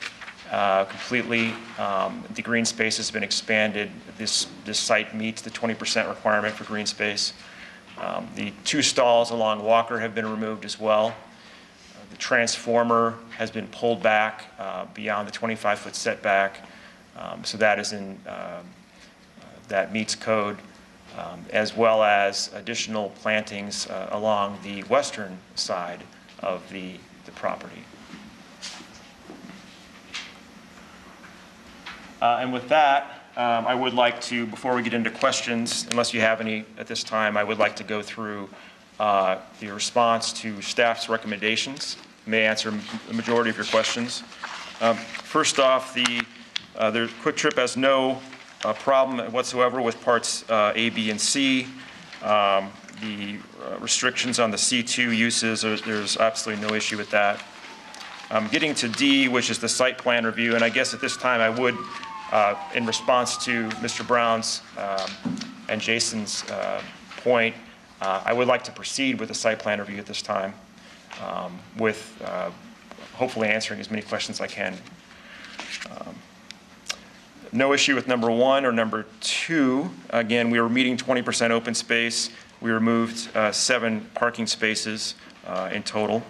completely. The green space has been expanded. This site meets the 20% requirement for green space. The 2 stalls along Walker have been removed as well. The transformer has been pulled back beyond the 25-foot setback, so that is that meets code, as well as additional plantings along the western side of the property. And with that, I would like to, before we get into questions, unless you have any at this time, I would like to go through the response to staff's recommendations. May answer the majority of your questions. First off, Quick Trip has no problem whatsoever with parts A, B, and C. The restrictions on the C2 uses, there's absolutely no issue with that. Getting to D, which is the site plan review, and I guess at this time I would, in response to Mr. Brown's and Jason's point, I would like to proceed with the site plan review at this time, with hopefully answering as many questions as I can. No issue with number 1 or number 2. Again, we were meeting 20% open space. We removed 7 parking spaces in total.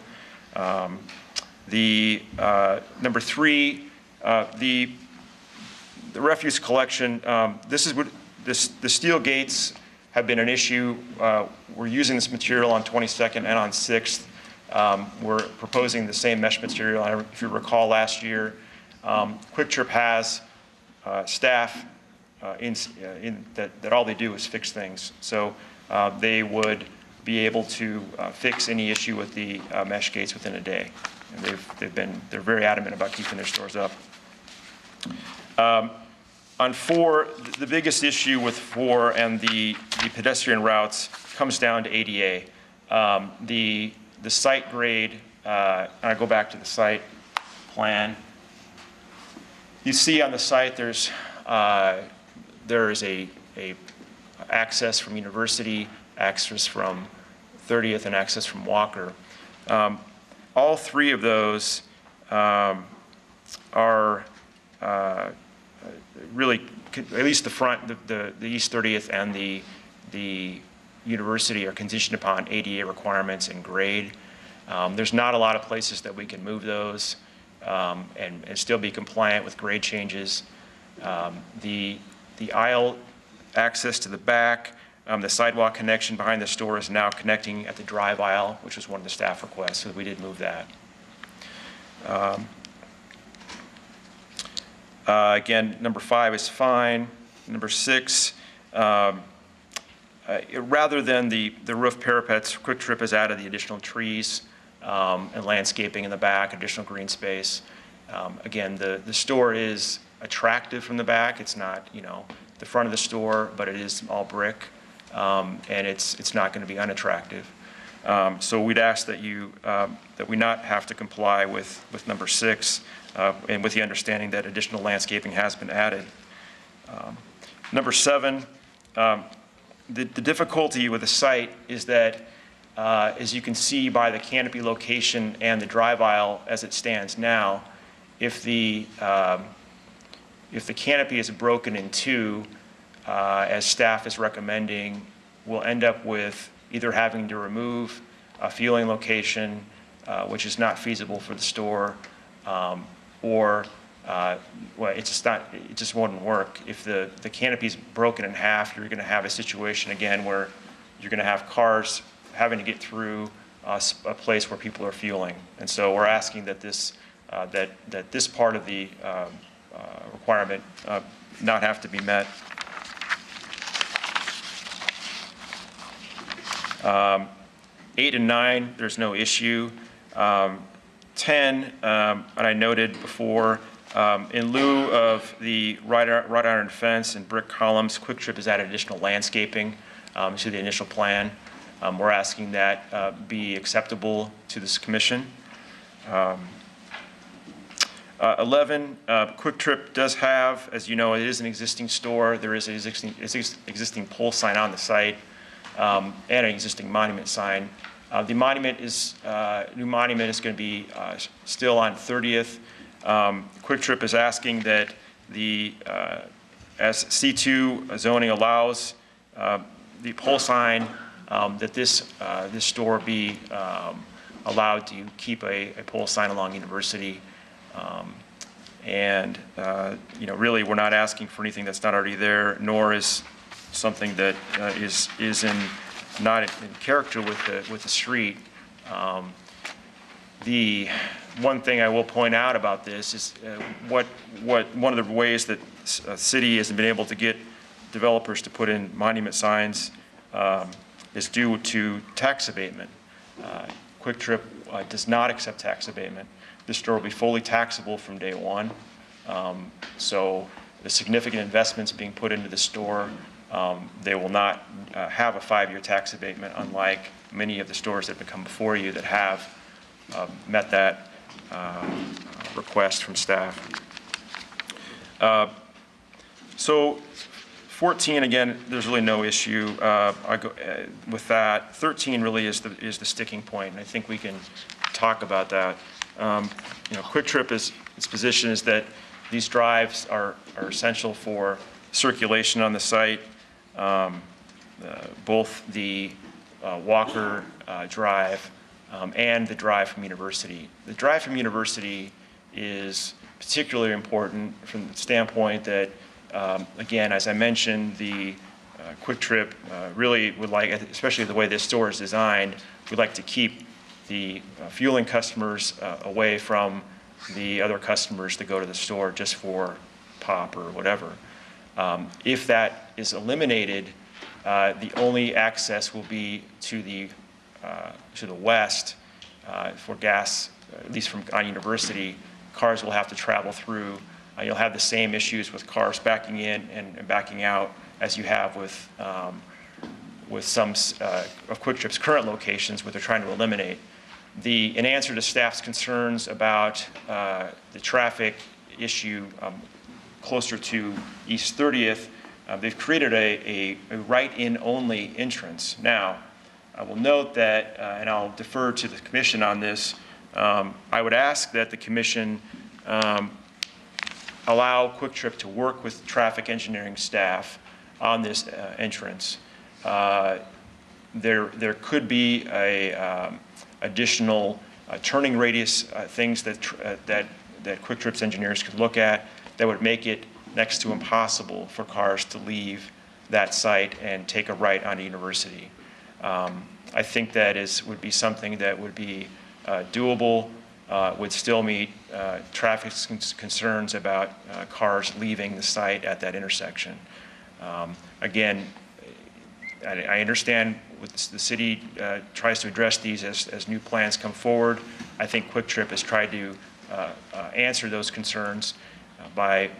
Number 3, the refuse collection. This is what the steel gates have been an issue. We're using this material on 22nd and on 6th. We're proposing the same mesh material. If you recall last year, Quick Trip has staff that all they do is fix things. So they would be able to fix any issue with the mesh gates within a day. And they're very adamant about keeping their stores up. On 4, the biggest issue with 4 and the pedestrian routes comes down to ADA. The site grade, and I go back to the site plan. You see on the site there is a access from University, access from 30th, and access from Walker. All 3 of those are really, at least the front, the East 30th and the University are conditioned upon ADA requirements and grade. There's not a lot of places that we can move those and still be compliant with grade changes. The aisle access to the back, the sidewalk connection behind the store is now connecting at the drive aisle, which was one of the staff requests, so we did move that. Again, number 5 is fine. Number 6, rather than the roof parapets, Quick Trip has added the additional trees and landscaping in the back, additional green space. Again, the store is attractive from the back. It's not, the front of the store, but it is all brick, and it's not going to be unattractive. So we'd ask that that we not have to comply with number 6, and with the understanding that additional landscaping has been added. Number 7, the difficulty with the site is that, as you can see by the canopy location and the drive aisle as it stands now, if the canopy is broken in 2, as staff is recommending, we'll end up with either having to remove a fueling location, which is not feasible for the store, or well, it just wouldn't work. If the canopy is broken in half, you're going to have a situation again where you're going to have cars having to get through a place where people are fueling. And so we're asking that this part of the requirement not have to be met. 8 and 9, there's no issue. 10, and I noted before, in lieu of the wrought iron fence and brick columns, Quick Trip has added additional landscaping to the initial plan. We're asking that be acceptable to this commission. 11, Quick Trip does have, as you know, it is an existing store. There is an existing pole sign on the site and an existing monument sign. The monument is, new monument is going to be still on 30th. Quick Trip is asking that the, as C2 zoning allows, the pole sign, that this store be allowed to keep a pole sign along University. You know, really, we're not asking for anything that's not already there, nor is something that is not in character with the street. The one thing I will point out about this is what one of the ways that the city hasn't been able to get developers to put in monument signs is due to tax abatement. Quick Trip does not accept tax abatement. This store will be fully taxable from day one. So the significant investments being put into the store, they will not have a 5-year tax abatement, unlike many of the stores that have come before you that have met that request from staff. So 14, again, there's really no issue with that. 13 really is the sticking point, and I think we can talk about that. You know, Quick Trip its position is that these drives are essential for circulation on the site, both the Walker Drive and the drive from University. The drive from University is particularly important from the standpoint that, again, as I mentioned, the Quick Trip really would like, especially the way this store is designed, we'd like to keep the fueling customers away from the other customers that go to the store just for pop or whatever. If that is eliminated, the only access will be to the west for gas, at least from on University. Cars will have to travel through. You'll have the same issues with cars backing in and backing out as you have with some of Quick Trip's current locations, what they're trying to eliminate. In answer to staff's concerns about the traffic issue closer to East 30th, they've created a right-in only entrance. Now, I will note that, and I'll defer to the commission on this, I would ask that the commission allow Quick Trip to work with traffic engineering staff on this entrance. There could be additional turning radius things that Quick Trip's engineers could look at that would make it next to impossible for cars to leave that site and take a right onto University. I think that would be something that would be doable, would still meet traffic concerns about cars leaving the site at that intersection. Again, I understand what the city tries to address these as new plans come forward. I think Quick Trip has tried to answer those concerns by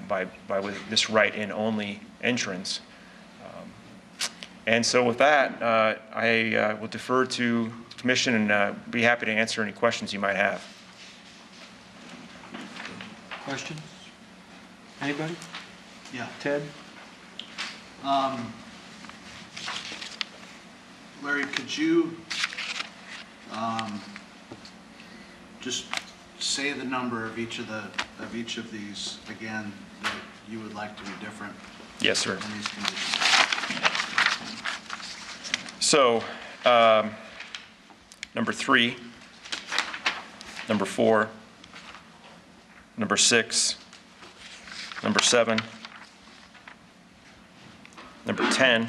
with this right-in only entrance. And so with that, I will defer to the commission and be happy to answer any questions you might have. Questions? Anybody? Yeah. Ted? Larry, could you just say the number of each of these again that you would like to be different? Yes, sir. In these conditions? So, number 3, number 4, number 6, number 7, number 10,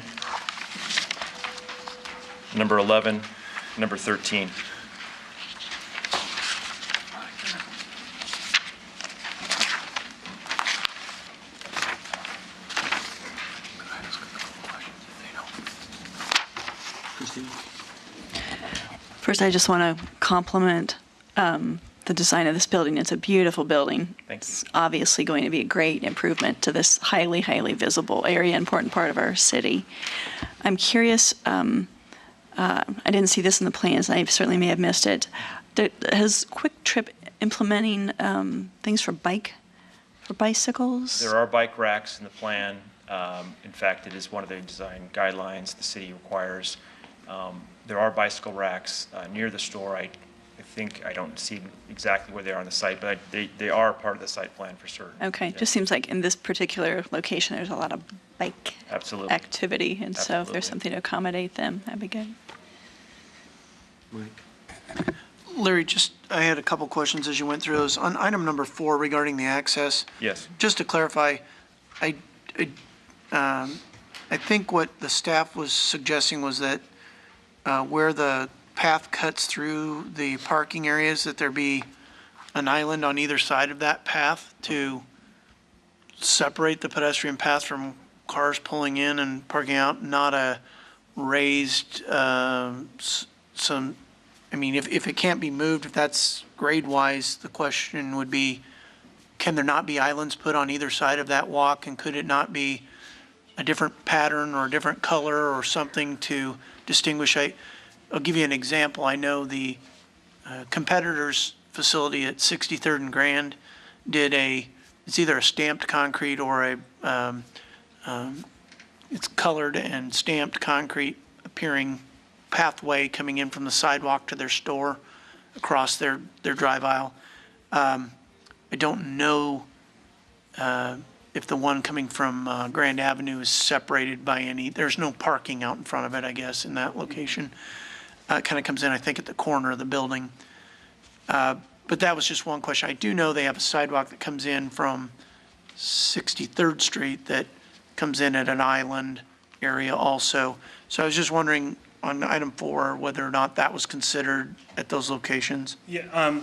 number 11, number 13. First, I just want to compliment the design of this building. It's a beautiful building. Thank you. It's obviously going to be a great improvement to this highly, highly visible area, important part of our city. I'm curious, I didn't see this in the plans, and I certainly may have missed it. Has Quick Trip implementing things for bicycles? There are bike racks in the plan. In fact, it is one of the design guidelines the city requires. There are bicycle racks near the store. I think, I don't see exactly where they are on the site, but they are part of the site plan for certain. Okay, just seems like in this particular location, there's a lot of bike Absolutely. activity, and so if there's Absolutely. something to accommodate them, that'd be good. Mike? Larry, I had a couple questions as you went through those. On item number 4 regarding the access, Yes. just to clarify, I think what the staff was suggesting was that where the path cuts through the parking areas, that there be an island on either side of that path to separate the pedestrian path from cars pulling in and parking out, not a raised, if it can't be moved, if that's grade-wise, the question would be, can there not be islands put on either side of that walk, and could it not be a different pattern or a different color or something to distinguish? I'll give you an example. I know the competitor's facility at 63rd and Grand did it's either a stamped concrete or it's colored and stamped concrete appearing pathway coming in from the sidewalk to their store across their drive aisle. I don't know if the one coming from Grand Avenue is separated by there's no parking out in front of it, I guess, in that location. It kind of comes in, I think, at the corner of the building. But that was just one question. I do know they have a sidewalk that comes in from 63rd Street that comes in at an island area also. So I was just wondering on item 4 whether or not that was considered at those locations. Yeah,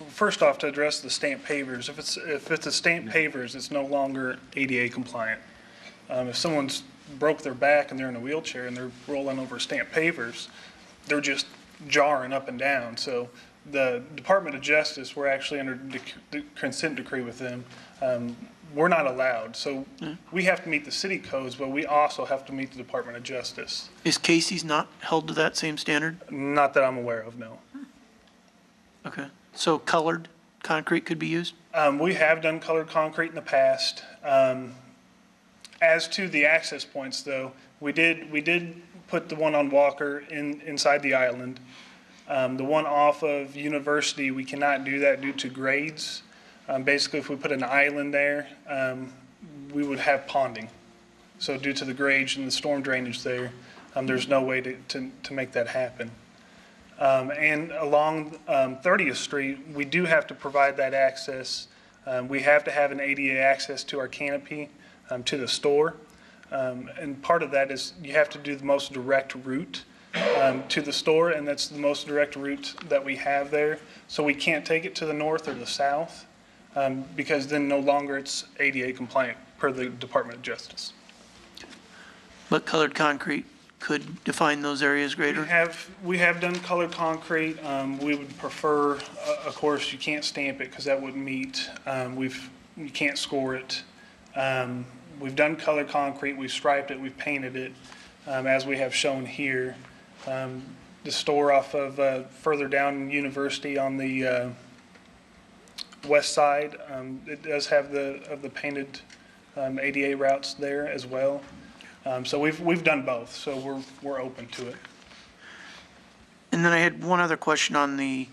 first off, to address the stamped pavers, if it's a stamped pavers, it's no longer ADA compliant. If someone's broke their back and they're in a wheelchair and they're rolling over stamped pavers, they're just jarring up and down. So the Department of Justice, we're actually under the consent decree with them. We're not allowed. So we have to meet the city codes, but we also have to meet the Department of Justice. Is Casey's not held to that same standard? Not that I'm aware of, no. Okay. So colored concrete could be used? We have done colored concrete in the past. As to the access points, though, we did put the one on Walker inside the island. The one off of University, we cannot do that due to grades. Basically, if we put an island there, we would have ponding. So due to the grades and the storm drainage there, there's no way to make that happen. And along 30th Street, we do have to provide that access. We have to have an ADA access to our canopy, to the store. And part of that is you have to do the most direct route to the store, and that's the most direct route that we have there. So we can't take it to the north or the south, because then no longer it's ADA compliant per the Department of Justice. But colored concrete could define those areas greater? We have done colored concrete. We would prefer, of course, you can't stamp it because that wouldn't meet. You can't score it. We've done colored concrete. We've striped it. We've painted it, as we have shown here. The store off of further down University on the west side, it does have the painted ADA routes there as well. So we've done both, so we're open to it. And then I had one other question on the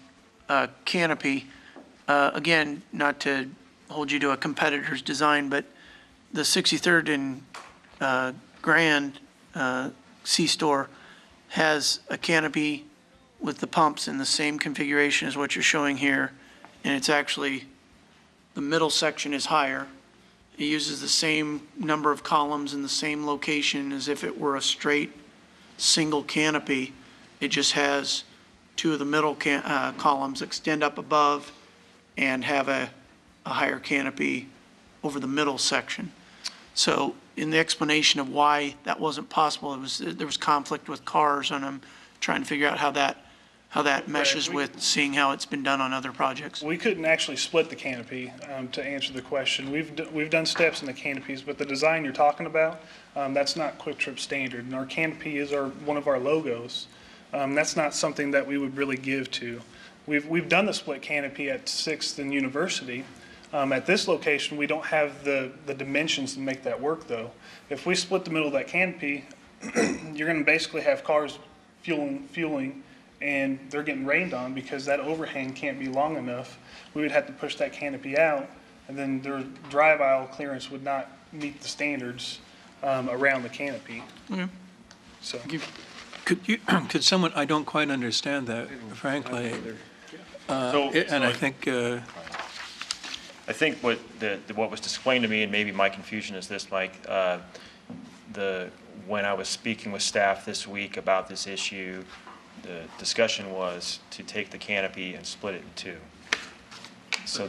canopy. Again, not to hold you to a competitor's design, but the 63rd and Grand C-Store has a canopy with the pumps in the same configuration as what you're showing here, and it's actually, the middle section is higher. It uses the same number of columns in the same location as if it were a straight single canopy. It just has two of the middle columns extend up above and have a higher canopy over the middle section. So in the explanation of why that wasn't possible, there was conflict with cars, and I'm trying to figure out how that how that meshes we- with seeing how it's been done on other projects. We couldn't actually split the canopy, to answer the question. We've done steps in the canopies, but the design you're talking about, that's not Quick Trip standard. And our canopy is one of our logos. That's not something that we would really give to. We've done the split canopy at 6th and University. At this location, we don't have the dimensions to make that work, though. If we split the middle of that canopy, you're gonna basically have cars fueling, and they're getting rained on because that overhang can't be long enough. We would have to push that canopy out, and then their drive aisle clearance would not meet the standards around the canopy. Okay. So, Could someone, I don't quite understand that, frankly. And I think, I think what was explained to me, and maybe my confusion is this, Mike, when I was speaking with staff this week about this issue, the discussion was to take the canopy and split it in two. So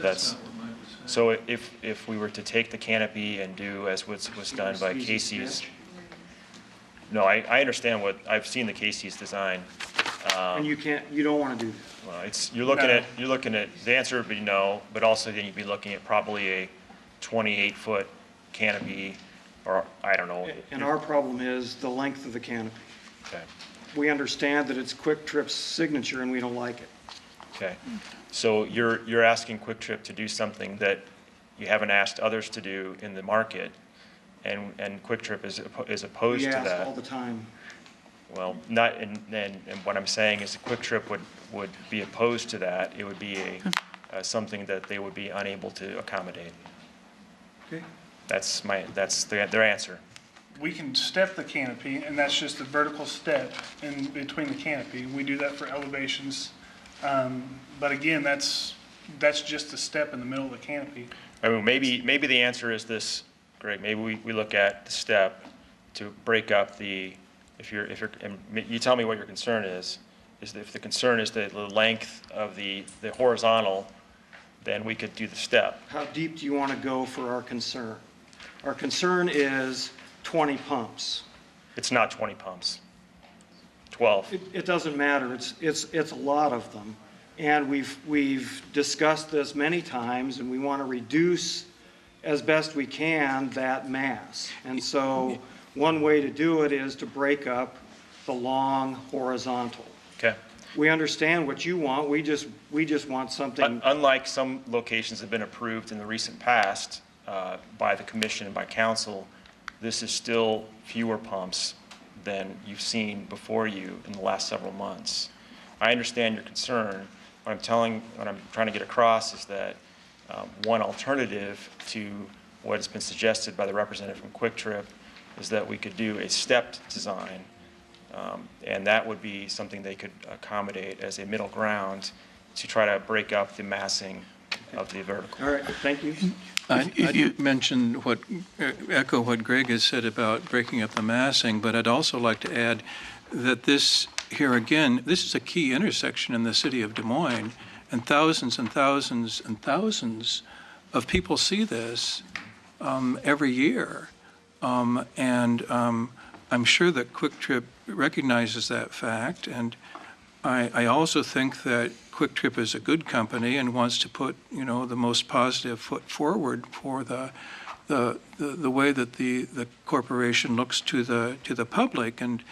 so if we were to take the canopy and do as was done by Casey's, no, I understand I've seen the Casey's design. And you don't want to do that. Well, you're looking at, the answer would be no, but also then you'd be looking at probably a 28-foot canopy, or I don't know. And our problem is the length of the canopy. Okay. We understand that it's Quick Trip's signature and we don't like it. Okay. So you're asking Quick Trip to do something that you haven't asked others to do in the market, and Quick Trip is opposed We to ask that. all the time. Well, not, and what I'm saying is Quick Trip would be opposed to that. It would be something that they would be unable to accommodate. Okay. That's their answer. we can step the canopy, and that's just a vertical step in between the canopy. We do that for elevations. But again, that's just a step in the middle of the canopy. I mean, maybe the answer is this, Greg, maybe we look at the step to break up the, if you're, and you tell me what your concern is if the concern is the length of the horizontal, then we could do the step. How deep do you want to go for our concern? Our concern is 20 pumps. It's not 20 pumps, 12. It doesn't matter. It's a lot of them. And we've discussed this many times, and we want to reduce as best we can that mass. And so one way to do it is to break up the long horizontal. Okay. We understand what you want. We just want something. Unlike some locations that have been approved in the recent past by the commission and by council, this is still fewer pumps than you've seen before you in the last several months. I understand your concern. What I'm trying to get across is that one alternative to what has been suggested by the representative from Quick Trip is that we could do a stepped design, and that would be something they could accommodate as a middle ground to try to break up the massing of the vertical. All right, thank you. I'd mention echo what Greg has said about breaking up the massing, but I'd also like to add that this is a key intersection in the city of Des Moines, and thousands and thousands and thousands of people see this every year. I'm sure that Quick Trip recognizes that fact, and I also think that Quick Trip is a good company and wants to put, the most positive foot forward for the way that the corporation looks to the public, and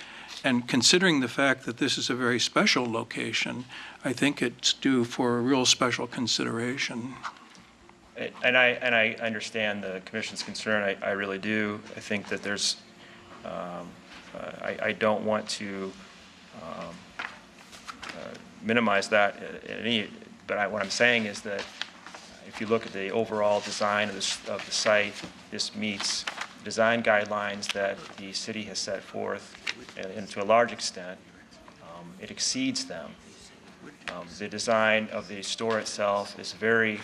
considering the fact that this is a very special location, I think it's due for a real special consideration. And I understand the commission's concern. I really do. I think that there's, I don't want to minimize that but what I'm saying is that if you look at the overall design of the site, this meets design guidelines that the city has set forth, and to a large extent, it exceeds them. The design of the store itself is very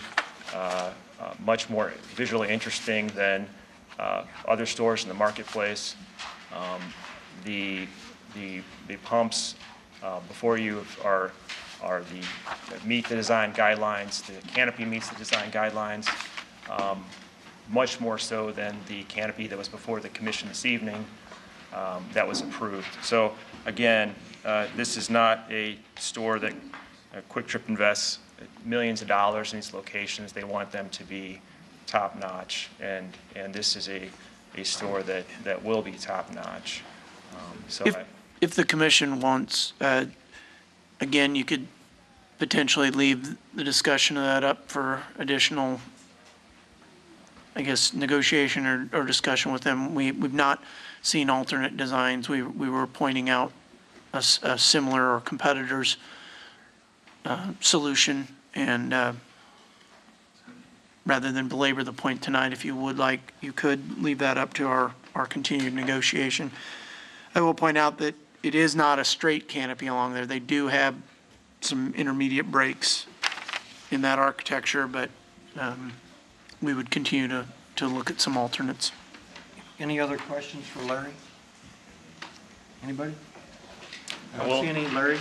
much more visually interesting than other stores in the marketplace. The pumps before you meet the design guidelines. The canopy meets the design guidelines, much more so than the canopy that was before the commission this evening that was approved. So again, this is not a store that Quick Trip invests millions of dollars in these locations. They want them to be top-notch, and this is a store that will be top-notch. So If the commission wants, again, you could potentially leave the discussion of that up for additional, I guess, negotiation or discussion with them. We've not seen alternate designs. We were pointing out a similar or competitor's solution, and rather than belabor the point tonight, if you would like, you could leave that up to our continued negotiation. I will point out that it is not a straight canopy along there. They do have some intermediate breaks in that architecture, but we would continue to look at some alternates. Any other questions for Larry? Anybody? I I will- don't see any, Larry?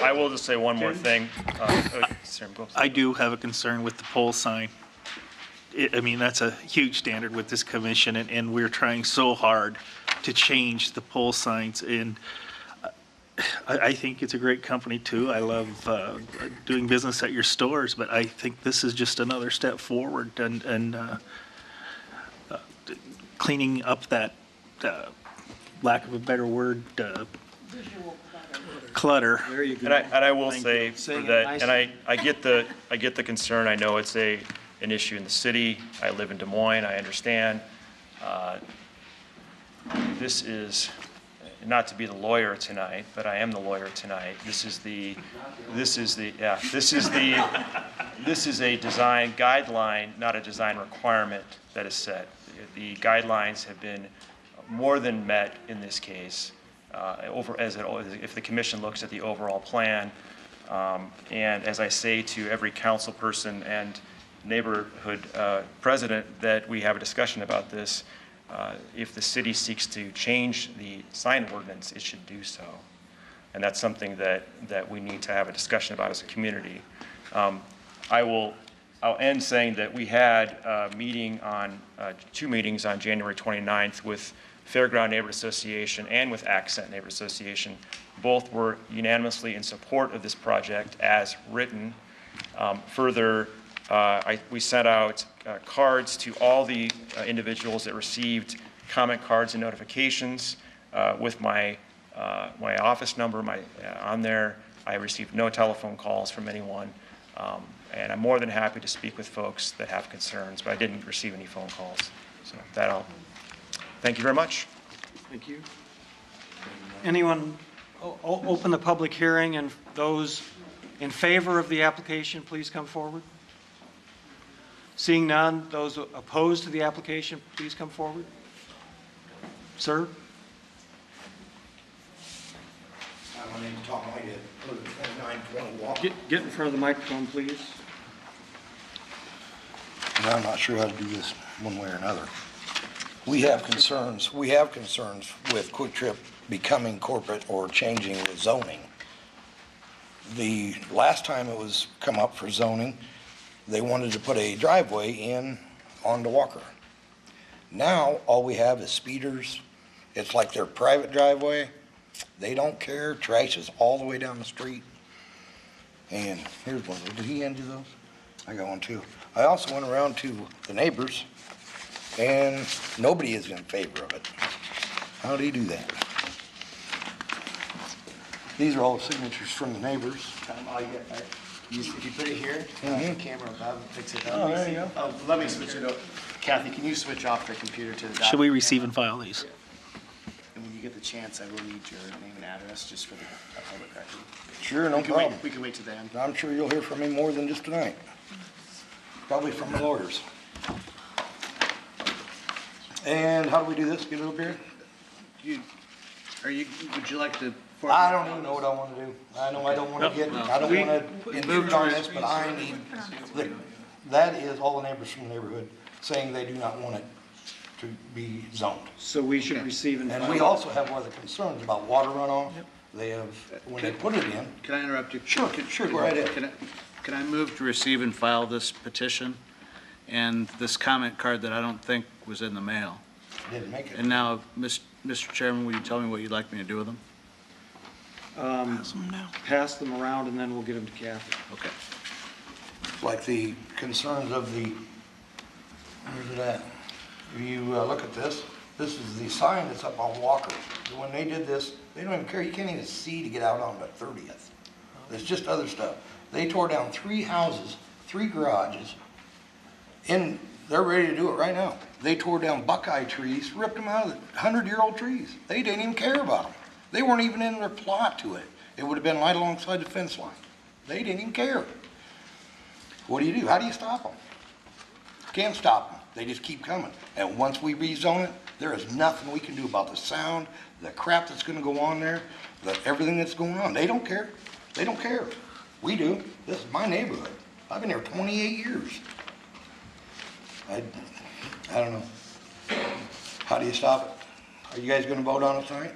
I will just say one more thing. I do have a concern with the pole sign. I mean, that's a huge standard with this commission, and we're trying so hard to change the pole signs. And I think it's a great company too. I love doing business at your stores, but I think this is just another step forward and cleaning up that, lack of a better word, clutter. There you go. And I will Thank say you. for Saying it that, nicely. and I get the concern. I know it's an issue in the city. I live in Des Moines. I understand. This is, not to be the lawyer tonight, but I am the lawyer tonight. This is a design guideline, not a design requirement that is set. The guidelines have been more than met in this case, if the commission looks at the overall plan. And as I say to every council person and neighborhood president that we have a discussion about this, if the city seeks to change the sign ordinance, it should do so. And that's something that we need to have a discussion about as a community. I'll end saying that we had a meeting two meetings on January 29th with Fairground Neighborhood Association and with Accent Neighborhood Association. Both were unanimously in support of this project as written. Further, we sent out cards to all the individuals that received comment cards and notifications with my office number on there. I received no telephone calls from anyone. And I'm more than happy to speak with folks that have concerns, but I didn't receive any phone calls. So thank you very much. Thank you. Anyone, open the public hearing, and those in favor of the application, please come forward. Seeing none, those opposed to the application, please come forward. Sir? My name's Tom Whitehead, live at 2920 Walker. Get in front of the microphone, please. And I'm not sure how to do this one way or another. We have concerns with Quick Trip becoming corporate or changing the zoning. The last time it was come up for zoning, they wanted to put a driveway in onto Walker. Now, all we have is speeders. It's like their private driveway. They don't care. Trash is all the way down the street. And here's one. Did he hand you those? I got one too. I also went around to the neighbors, and nobody is in favor of it. How do you do that? These are all signatures from the neighbors. If you put it here, the camera above picks it up. Oh, there you go. Oh, let me switch it up. Kathy, can you switch off the computer to the Should we document receive camera? and file these? And when you get the chance, I will need your name and address just for the public record. Sure, no We can wait- problem. We can wait till then. I'm sure you'll hear from me more than just tonight. Probably from the lawyers. And how do we do this? Get it up here? Would you like to? I don't even know what I want to do. I know I don't want to I don't want to intrude on this, but I need, that is all the neighbors from the neighborhood saying they do not want it to be zoned. So we should receive and And we also have other concerns about water runoff. They have, when they put it in. Can I interrupt you? Sure, go right ahead. Can I move to receive and file this petition and this comment card that I don't think was in the mail? Didn't make it. And now, Mr. Chairman, will you tell me what you'd like me to do with them? pass them around, and then we'll get them to Kathy. Okay. Like the concerns of the, where's it at? If you look at this, this is the sign that's up on Walker. When they did this, they don't even care, you can't even see to get out on the 30th. There's just other stuff. They tore down 3 houses, 3 garages, and they're ready to do it right now. They tore down buckeye trees, ripped them out of the 100-year-old trees. They didn't even care about them. They weren't even in their plot to it. It would have been right alongside the fence line. They didn't even care. What do you do? How do you stop them? Can't stop them. They just keep coming. And once we rezone it, there is nothing we can do about the sound, the crap that's going to go on there, everything that's going on. They don't care. They don't care. We do. This is my neighborhood. I've been here 28 years. I don't know. How do you stop it? Are you guys going to vote on it tonight?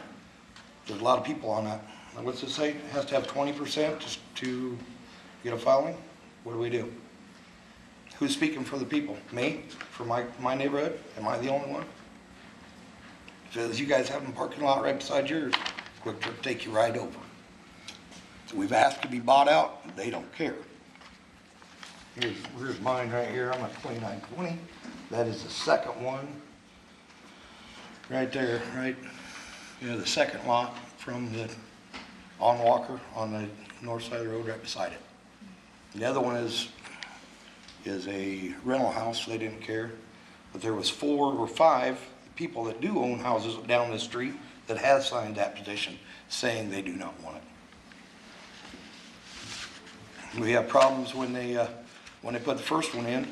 There's a lot of people on that. What's it say? It has to have 20% just to get a filing? What do we do? Who's speaking for the people? Me? For my neighborhood? Am I the only one? Says you guys have a parking lot right beside yours. Quick Trip take you right over. So we've asked to be bought out. They don't care. Here's mine right here. I'm at 2920. That is the second one. Right there, right? Yeah, the second lot from the, on Walker, on the north side of the road right beside it. The other one is a rental house, so they didn't care. But there was 4 or 5 people that do own houses down the street that have signed that petition saying they do not want it. We have problems when they put the first one in.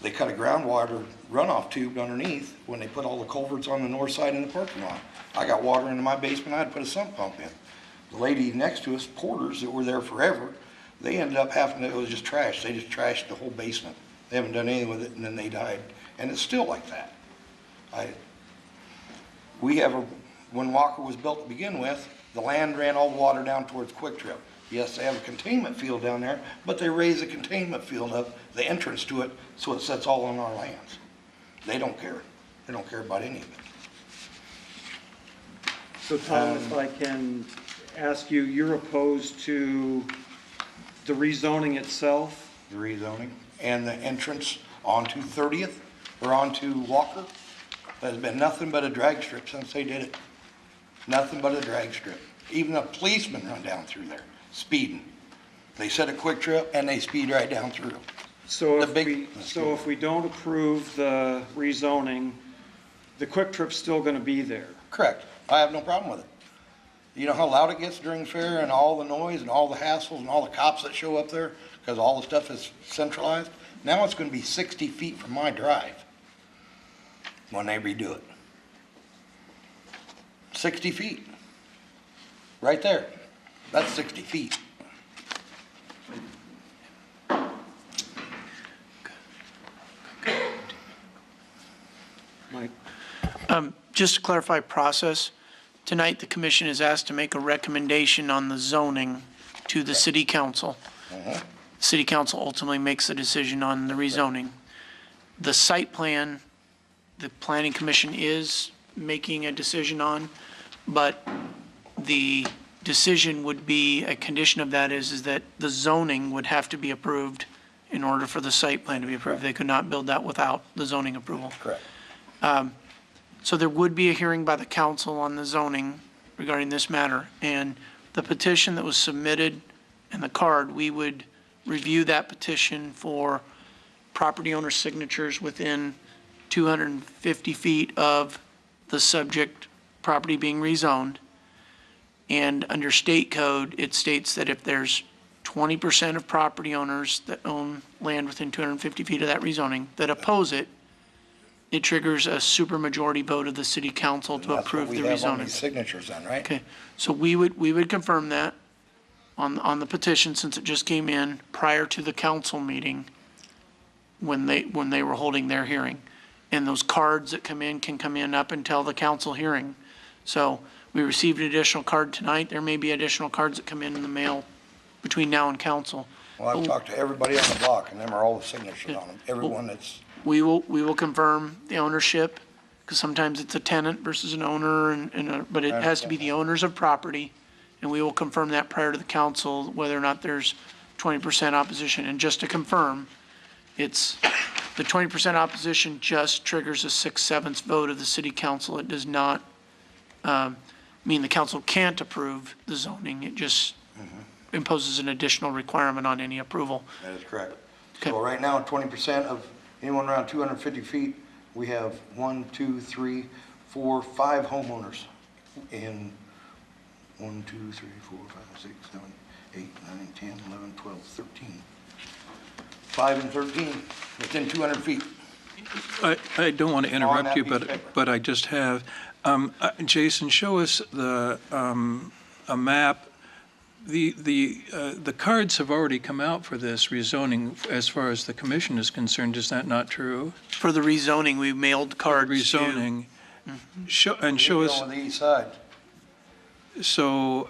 They cut a groundwater runoff tube underneath when they put all the culverts on the north side in the parking lot. I got water into my basement, I had to put a sump pump in. The lady next to us, porters that were there forever, they ended up having to, it was just trash. They just trashed the whole basement. They haven't done anything with it, and then they died. And it's still like that. When Walker was built to begin with, the land ran all the water down towards Quick Trip. Yes, they have a containment field down there, but they raise the containment field up, the entrance to it, so it sets all on our lands. They don't care. They don't care about any of it. So Tom, if I can ask you, you're opposed to the rezoning itself? The rezoning and the entrance onto 30th or onto Walker. There's been nothing but a drag strip since they did it. Nothing but a drag strip. Even a policeman run down through there, speeding. They set a Quick Trip and they speed right down through. So if we don't approve the rezoning, the Quick Trip's still going to be there? Correct. I have no problem with it. You know how loud it gets during fair and all the noise and all the hassles and all the cops that show up there because all the stuff is centralized? Now it's going to be 60 feet from my drive when they redo it. 60 feet. Right there. That's 60 feet. Mike? Just to clarify process, tonight the commission is asked to make a recommendation on the zoning to the city council. City council ultimately makes the decision on the rezoning. The site plan, the planning commission is making a decision on, but the decision would be, a condition of that is that the zoning would have to be approved in order for the site plan to be approved. They could not build that without the zoning approval. Correct. So there would be a hearing by the council on the zoning regarding this matter. And the petition that was submitted and the card, we would review that petition for property owner signatures within 250 feet of the subject property being rezoned. And under state code, it states that if there's 20% of property owners that own land within 250 feet of that rezoning that oppose it, it triggers a supermajority vote of the city council to approve the That's what we have on rezoning. these signatures then, right? Okay, so we would confirm that on the petition, since it just came in prior to the council meeting when they were holding their hearing. And those cards that come in can come in up until the council hearing. So we received an additional card tonight. There may be additional cards that come in the mail between now and council. Well, I've talked to everybody on the block, and them are all the signatures on them. Everyone that's, We will confirm the ownership, because sometimes it's a tenant versus an owner, but it has to be the owners of property, and we will confirm that prior to the council, whether or not there's 20% opposition. And just to confirm, it's, the 20% opposition just triggers a 6/7 vote of the city council. It does not mean the council can't approve the zoning. It just imposes an additional requirement on any approval. That is correct. So right now, 20% of anyone around 250 feet, we have 1, 2, 3, 4, 5 homeowners in 1, 2, 3, 4, 5, 6, 7, 8, 9, 10, 11, 12, 13. 5 and 13 within 200 feet. I don't want to interrupt that you, piece of paper. but I just have, Jason, show us a map. The cards have already come out for this rezoning as far as the commission is concerned. Is that not true? For the rezoning, we mailed cards Rezoning. Show us. On the east side. So,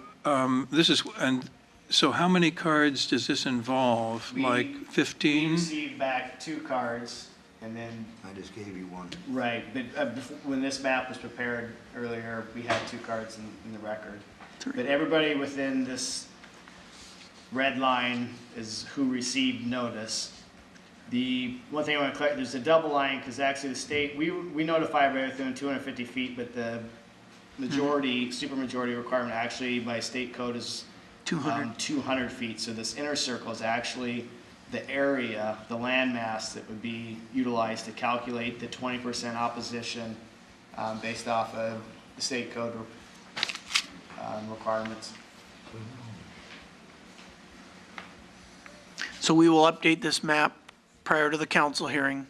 so how many cards does this involve? Like 15? Received back 2 cards, and then, I just gave you one. right, but when this map was prepared earlier, we had 2 cards in the record. But everybody within this red line is who received notice. The one thing I want to clarify, there's a double line, because actually the state, we notify everybody within 250 feet, but the majority, supermajority requirement actually by state code is 200 feet. So this inner circle is actually the area, the landmass that would be utilized to calculate the 20% opposition based off of the state code requirements. So we will update this map prior to the council hearing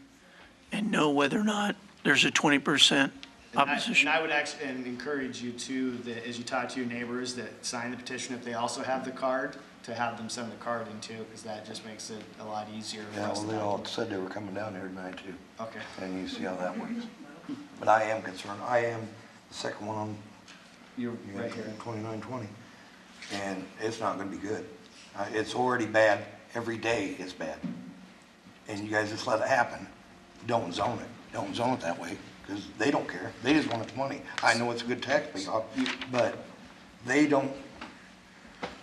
and know whether or not there's a 20% opposition. And I would actually encourage you to, as you talk to your neighbors that sign the petition, if they also have the card, to have them send the card in too, because that just makes it a lot easier for Yeah, us well, to they have. all said they were coming down here tonight too. Okay. And you see how that works. But I am concerned. I am the second one on. You're right here. 2920. And it's not gonna be good. It's already bad. Every day it's bad. And you guys just let it happen. Don't zone it. Don't zone it that way, because they don't care. They just want the money. I know it's a good tax payoff, but they don't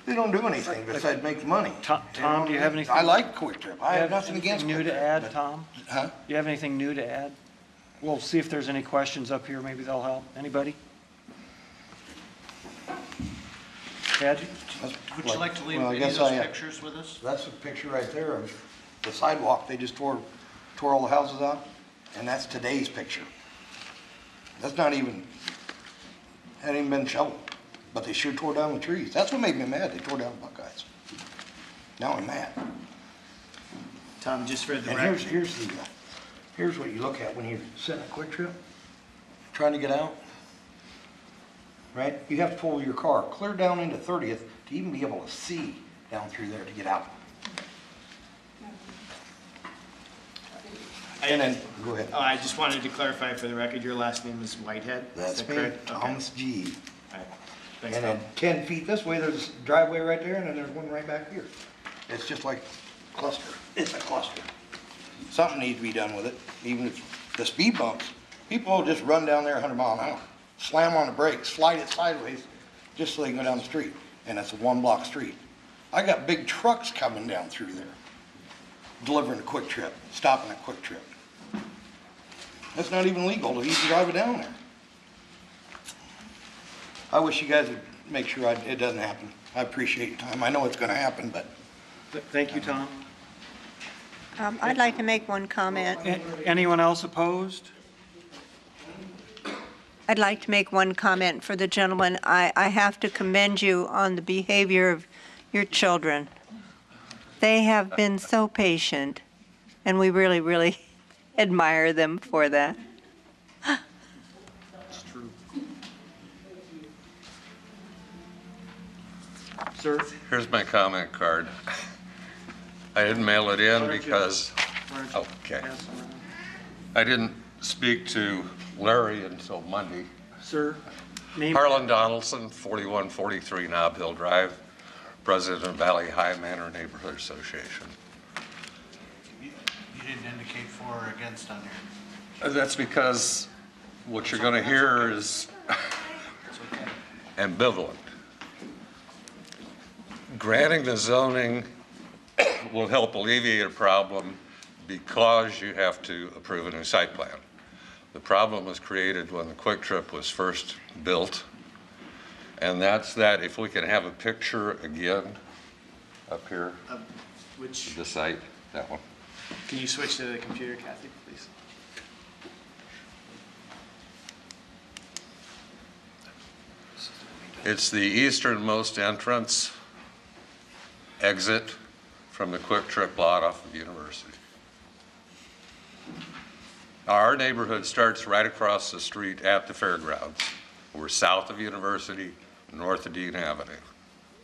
do anything besides make money. Tom, do you have anything? I like Quick Trip. I have nothing against Anything new Quick to Trip, add, but- Tom? Huh? Do you have anything new to add? We'll see if there's any questions up here. Maybe they'll help. Anybody? Ed? Would you like to leave Well, I any of guess those I am. pictures with us? That's a picture right there of the sidewalk. They just tore all the houses out, and that's today's picture. That's not even, hadn't even been shoveled, but they sure tore down the trees. That's what made me mad. They tore down the Buckeyes. Now I'm mad. Tom, just for the And record. here's what you look at when you're sitting at Quick Trip, trying to get out, right? You have to pull your car clear down into 30th to even be able to see down through there to get out. And then, go ahead. Oh, I just wanted to clarify for the record, your last name is Whitehead? Is That's that me, correct? Okay. Thomas G. All right. Thanks, And Tom. then 10 feet this way, there's a driveway right there, and then there's one right back here. It's just like a cluster. It's a cluster. Something needs to be done with it, even if the speed bumps. People will just run down there 100 mile an hour, slam on the brakes, slide it sideways, just so they can go down the street. And it's a 1-block street. I got big trucks coming down through there, delivering a Quick Trip, stopping a Quick Trip. It's not even legal to even drive it down there. I wish you guys would make sure it doesn't happen. I appreciate your time. I know it's gonna happen, but. Thank you, Tom. I'd like to make one comment. Anyone else opposed? I'd like to make one comment for the gentleman. I have to commend you on the behavior of your children. They have been so patient, and we really, really admire them for that. It's true. Sir? Here's my comment card. I didn't mail it in because, okay. I didn't speak to Larry until Monday. Sir? Name? Harlan Donaldson, 4143 Nob Hill Drive, President of Valley High Manor Neighborhood Association. You didn't indicate for or against on here. That's because what you're going to hear is ambivalent. granting the zoning will help alleviate a problem because you have to approve a new site plan. The problem was created when the Quick Trip was first built, and that's that. If we can have a picture again up here, Which, the site, that one. can you switch to the computer, Kathy, please? It's the easternmost entrance, exit from the Quick Trip lot off of University. Our neighborhood starts right across the street at the fairgrounds. We're south of University, north of Dean Avenue.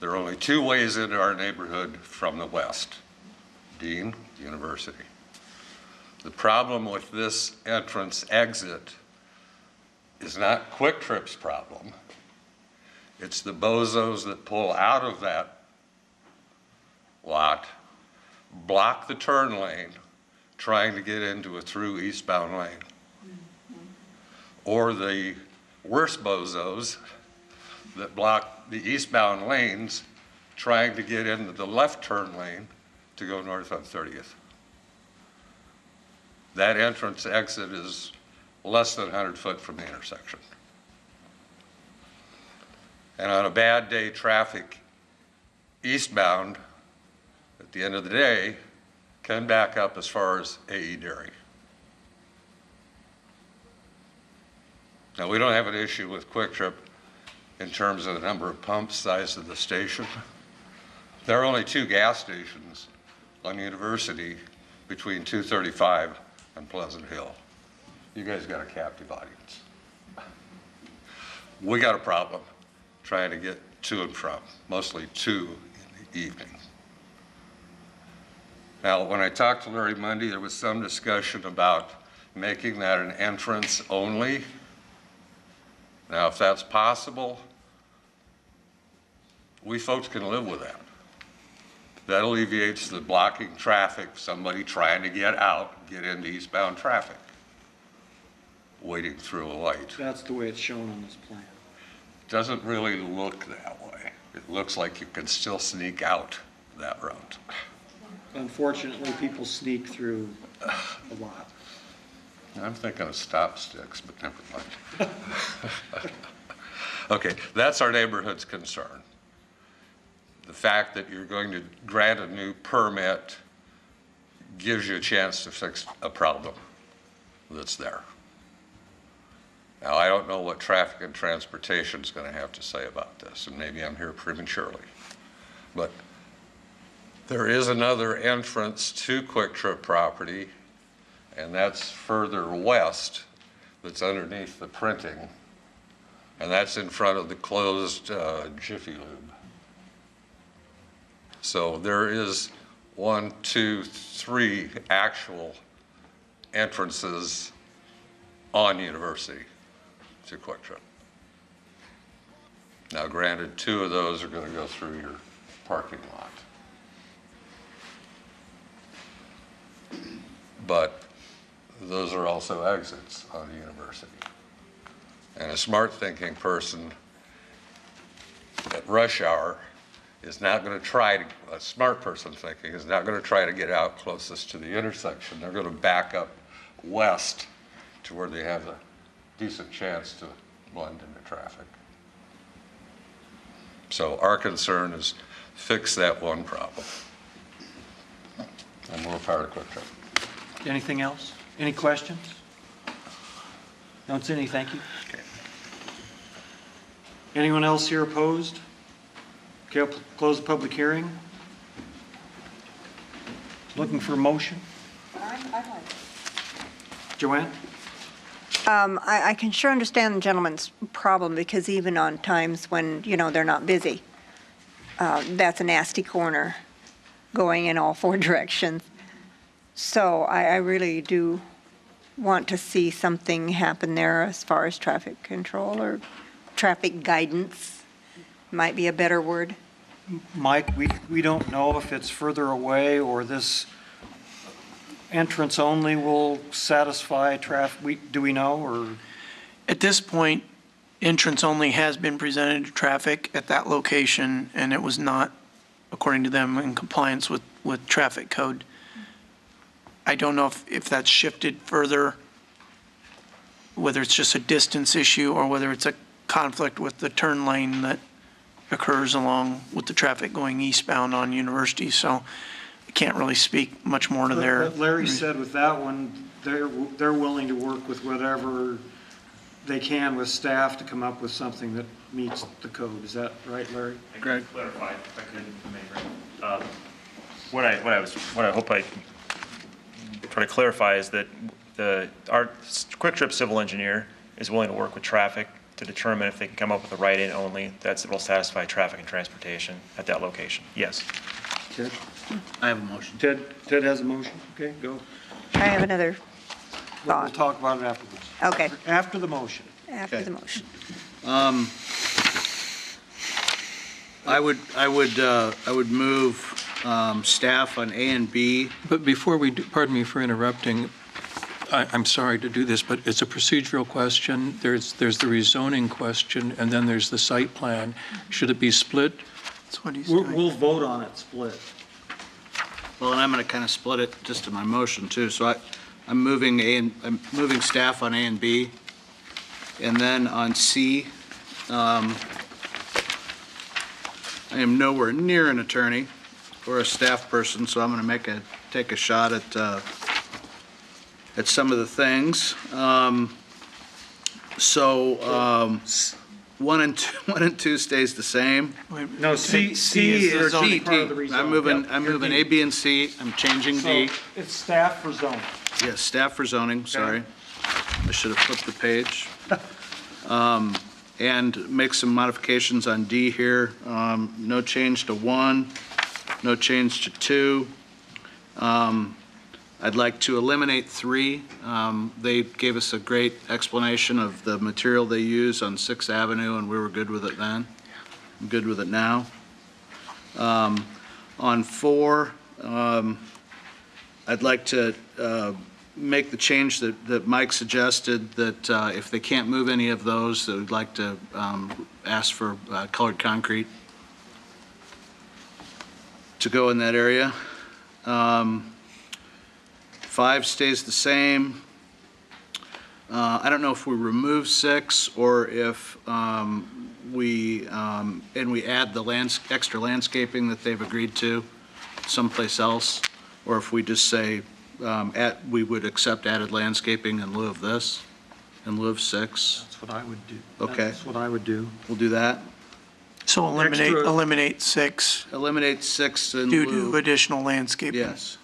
There are only two ways into our neighborhood from the west, Dean, University. The problem with this entrance exit is not Quick Trip's problem. It's the bozos that pull out of that lot, block the turn lane, trying to get into a through eastbound lane. Or the worst bozos that block the eastbound lanes, trying to get into the left turn lane to go north on 30th. That entrance exit is less than 100 foot from the intersection. And on a bad day, traffic eastbound at the end of the day can back up as far as A.E. Dairy. Now, we don't have an issue with Quick Trip in terms of the number of pumps, size of the station. There are only 2 gas stations on University between 235 and Pleasant Hill. You guys got a captive audience. We got a problem trying to get to and from, mostly to in the evening. Now, when I talked to Larry Monday, there was some discussion about making that an entrance only. Now, if that's possible, we folks can live with that. That alleviates the blocking traffic, somebody trying to get out, get into eastbound traffic, waiting through a light. That's the way it's shown on this plan. Doesn't really look that way. It looks like you can still sneak out that route. Unfortunately, people sneak through a lot. I'm thinking of stop sticks, but never mind. Okay, that's our neighborhood's concern. The fact that you're going to grant a new permit gives you a chance to fix a problem that's there. Now, I don't know what traffic and transportation is going to have to say about this, and maybe I'm here prematurely. But there is another entrance to Quick Trip property, and that's further west, that's underneath the printing, and that's in front of the closed Jiffy Lube. So there is 1, 2, 3 actual entrances on University to Quick Trip. Now, granted, 2 of those are going to go through your parking lot. But those are also exits on the University. And a smart thinking person at rush hour is not going to try to, a smart person thinking is not going to try to get out closest to the intersection. They're going to back up west to where they have a decent chance to blend into traffic. So our concern is fix that one problem. And we're part of Quick Trip. Anything else? Any questions? Don't see any, thank you. Okay. Anyone else here opposed? Okay, I'll close the public hearing. Looking for a motion? Joanne? I can sure understand the gentleman's problem, because even on times when, they're not busy, that's a nasty corner going in all 4 directions. So I really do want to see something happen there as far as traffic control or traffic guidance, might be a better word. Mike, we don't know if it's further away or this entrance only will satisfy traffic. Do we know, or? At this point, entrance only has been presented to traffic at that location, and it was not according to them, in compliance with traffic code. I don't know if that's shifted further, whether it's just a distance issue or whether it's a conflict with the turn lane that occurs along with the traffic going eastbound on University. So I can't really speak much more to their. But Larry said with that one, they're willing to work with whatever they can with staff to come up with something that meets the code. Is that right, Larry? Greg? Clarify, if I could, what I hope I try to clarify is that our Quick Trip civil engineer is willing to work with traffic to determine if they can come up with a right-in only that will satisfy traffic and transportation at that location. Yes. Ted? I have a motion. Ted has a motion? Okay, go. I have another We'll thought. talk about it afterwards. Okay, After the motion. after Okay. the motion. I would move staff on A and B. But before we do, pardon me for interrupting, I'm sorry to do this, but it's a procedural question. There's the rezoning question, and then there's the site plan. Should it be split? That's what he's We'll doing. we'll vote on it split. Well, and I'm going to kind of split it just in my motion too. So I'm moving staff on A and B. And then on C, I am nowhere near an attorney or a staff person, so I'm going to take a shot at some of the things. One and two stays the same. No, C is is zoning. only part of the rezone. I'm moving A, B, and C. I'm changing D. So it's staff for zoning. Yes, staff for zoning, sorry. I should have flipped the page. And make some modifications on D here. No change to 1, no change to 2. I'd like to eliminate 3. They gave us a great explanation of the material they use on 6th Avenue, and we were good with it then. I'm good with it now. On 4, I'd like to make the change that Mike suggested, that if they can't move any of those, that we'd like to ask for colored concrete to go in that area. 5 stays the same. I don't know if we remove 6 or if we add the extra landscaping that they've agreed to someplace else, or if we just say we would accept added landscaping in lieu of this, in lieu of 6. That's what I would do. Okay. That's what I would do. We'll do that. So Extra- eliminate 6, Eliminate 6 in due lieu. to additional landscaping. Yes.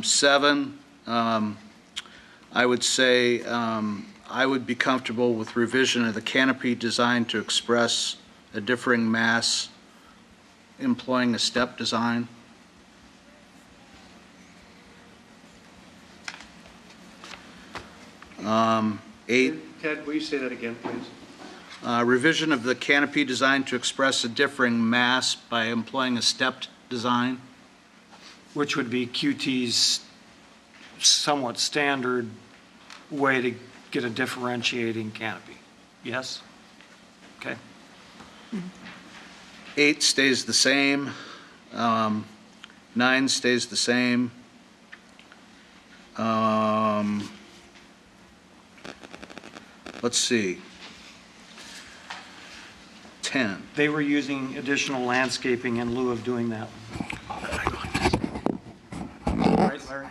7, I would say I would be comfortable with revision of the canopy design to express a differing mass employing a step design. Eight, Ted, will you say that again, please? revision of the canopy design to express a differing mass by employing a stepped design. Which would be QT's somewhat standard way to get a differentiating canopy. Yes? Okay. 8 stays the same. 9 stays the same. Let's see. 10. They were using additional landscaping in lieu of doing that. Right, Larry?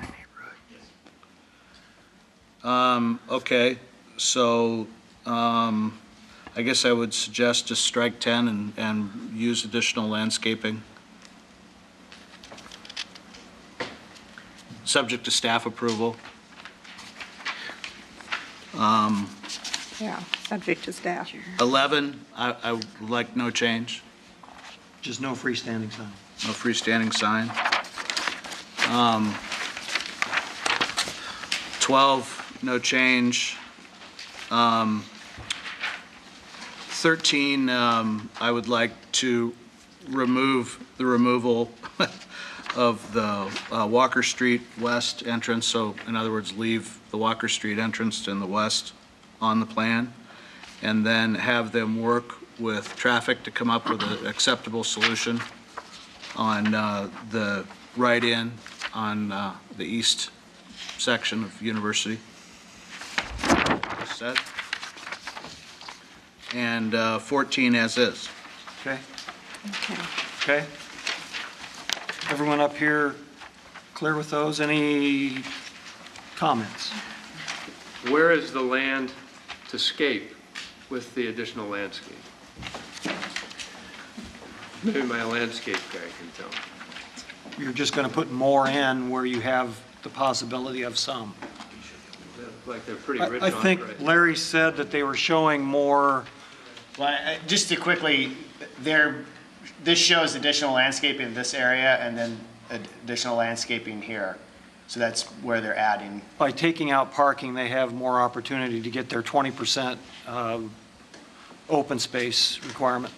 Okay, so I guess I would suggest just strike 10 and use additional landscaping. Subject to staff approval. Yeah, subject to staff. 11, I would like no change, Just no freestanding sign. no freestanding sign. 12, no change. 13, I would like to remove the removal of the Walker Street West entrance. So in other words, leave the Walker Street entrance in the west on the plan, and then have them work with traffic to come up with an acceptable solution on the right-in on the east section of University. Set. And 14 as is. Okay? Okay? Everyone up here clear with those? Any comments? Where is the land to scape with the additional landscape? Maybe my landscape guy can tell me. You're just going to put more in where you have the possibility of some. Like they're pretty rich I on it, think right? Larry said that they were showing more. Well, just to quickly, this shows additional landscaping in this area and then additional landscaping here. So that's where they're adding. By taking out parking, they have more opportunity to get their 20% open space requirement.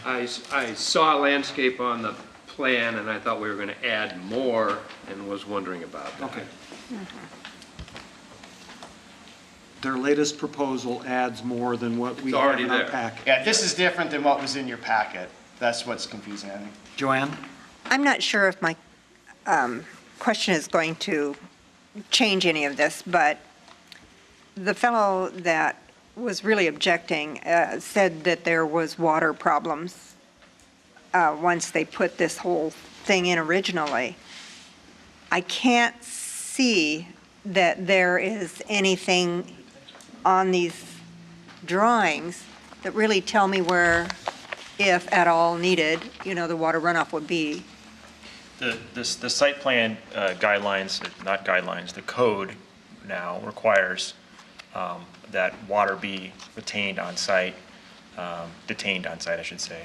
I saw landscape on the plan, and I thought we were going to add more, and was wondering about that. Okay. Their latest proposal adds more than what we It's have already in our there. packet. Yeah, this is different than what was in your packet. That's what's confusing, I think. Joanne? I'm not sure if my question is going to change any of this, but the fellow that was really objecting said that there was water problems once they put this whole thing in originally. I can't see that there is anything on these drawings that really tell me where, if at all needed, the water runoff would be. The site plan guidelines, not guidelines, the code now requires that water be retained on site, detained on site, I should say.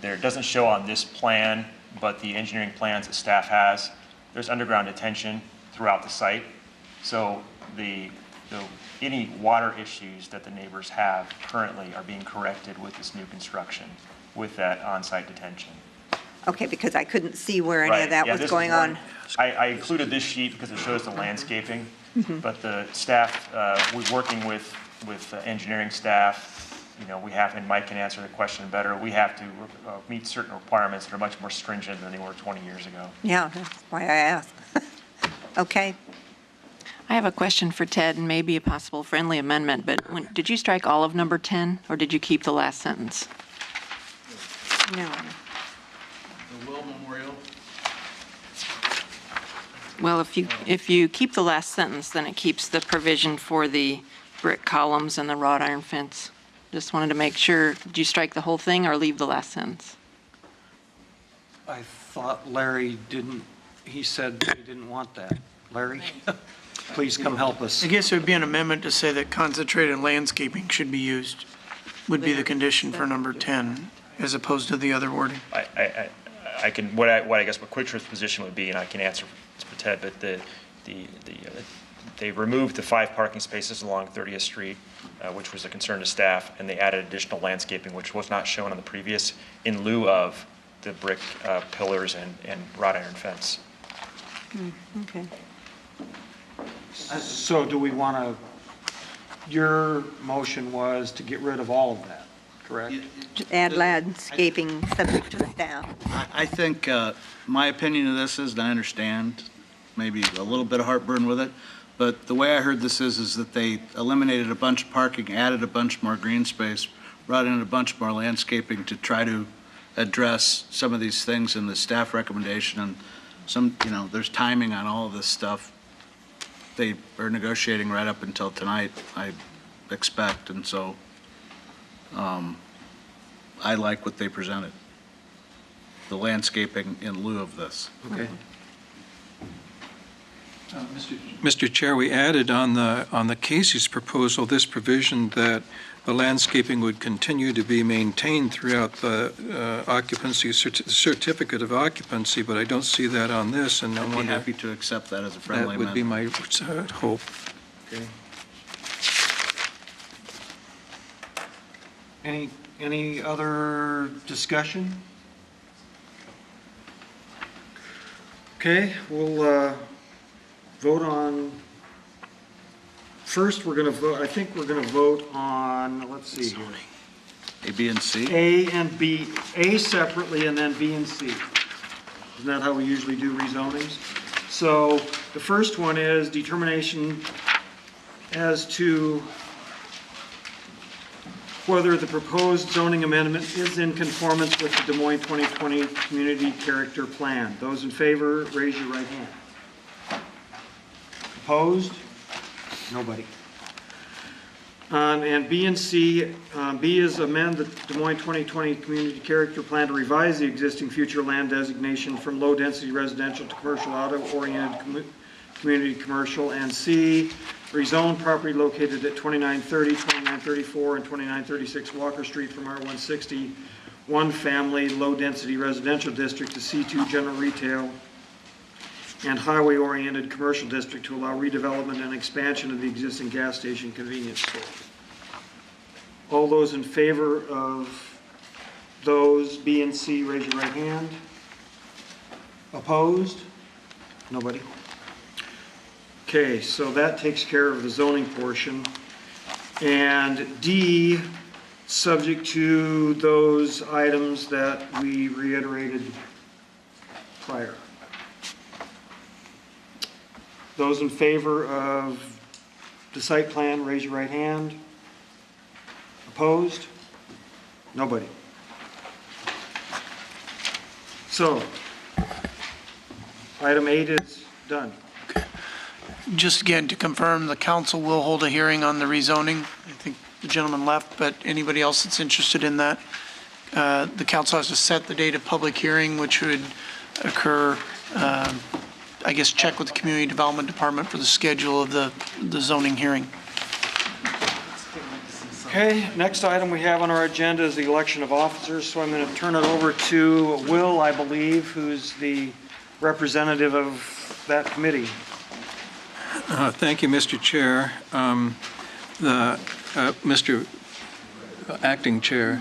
There doesn't show on this plan, but the engineering plans that staff has, there's underground detention throughout the site. So any water issues that the neighbors have currently are being corrected with this new construction, with that on-site detention. Okay, because I couldn't see where any Right, of that yeah, was this is going one- on. I included this sheet because it shows the landscaping, Mhm. but the staff, we're working with engineering staff, we have, and Mike can answer the question better, we have to meet certain requirements that are much more stringent than they were 20 years ago. Yeah, that's why I asked. Okay. I have a question for Ted and maybe a possible friendly amendment, but did you strike all of number 10 or did you keep the last sentence? No. The Will Memorial? Well, if you keep the last sentence, then it keeps the provision for the brick columns and the wrought iron fence. Just wanted to make sure, did you strike the whole thing or leave the last sentence? I thought Larry didn't, he said he didn't want that. Larry, please come help us. I guess it would be an amendment to say that concentrated landscaping should be used, would be the condition for number 10, as opposed to the other wording. I can, what I guess what Quick Trip's position would be, and I can answer for Ted, but they removed the 5 parking spaces along 30th Street, which was a concern to staff, and they added additional landscaping, which was not shown on the previous, in lieu of the brick pillars and wrought iron fence. Okay. So do we want to, your motion was to get rid of all of that, correct? Just add landscaping subject to staff. I think, my opinion of this is, and I understand, maybe a little bit of heartburn with it, but the way I heard this is that they eliminated a bunch of parking, added a bunch more green space, brought in a bunch more landscaping to try to address some of these things in the staff recommendation, and some, there's timing on all of this stuff. They are negotiating right up until tonight, I expect, and so I like what they presented, the landscaping in lieu of this. Okay. Mr. Chair, we added on the Casey's proposal this provision that the landscaping would continue to be maintained throughout the occupancy, certificate of occupancy, but I don't see that on this, and I I'd be wonder, happy to accept that as a friendly that would be amendment. my hope. Okay. Any other discussion? Okay, we'll vote on, first we're going to vote, I think we're going to vote on, let's see here. A, B, and C? A and B, A separately and then B and C. Isn't that how we usually do rezonings? So the first one is determination as to whether the proposed zoning amendment is in conformance with the Des Moines 2020 Community Character Plan. Those in favor, raise your right hand. Opposed? Nobody. And B and C, B is amend the Des Moines 2020 Community Character Plan to revise the existing future land designation from low-density residential to commercial auto-oriented community commercial. And C, rezone property located at 2930, 2934, and 2936 Walker Street from R160 one-family low-density residential district to C2 general retail and highway-oriented commercial district to allow redevelopment and expansion of the existing gas station convenience store. All those in favor of those B and C, raise your right hand. Opposed? Nobody. Okay, so that takes care of the zoning portion. And D, subject to those items that we reiterated prior. Those in favor of the site plan, raise your right hand. Opposed? Nobody. So, item 8 is done. Just again to confirm, the council will hold a hearing on the rezoning. I think the gentleman left, but anybody else that's interested in that, the council has to set the date of public hearing, which would occur, I guess, check with the Community Development Department for the schedule of the zoning hearing. Okay, next item we have on our agenda is the election of officers, so I'm going to turn it over to Will, I believe, who's the representative of that committee. Thank you, Mr. Chair. Mr. Acting Chair,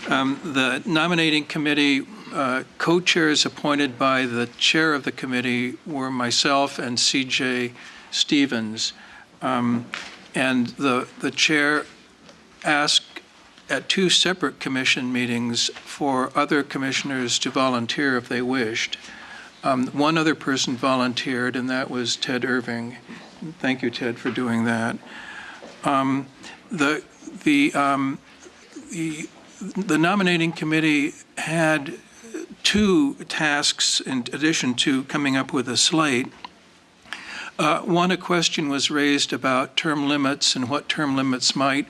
the nominating committee co-chairs appointed by the chair of the committee were myself and C.J. Stevens. And the chair asked at 2 separate commission meetings for other commissioners to volunteer if they wished. One other person volunteered, and that was Ted Irving. Thank you, Ted, for doing that. The nominating committee had 2 tasks in addition to coming up with a slate. One, a question was raised about term limits and what term limits might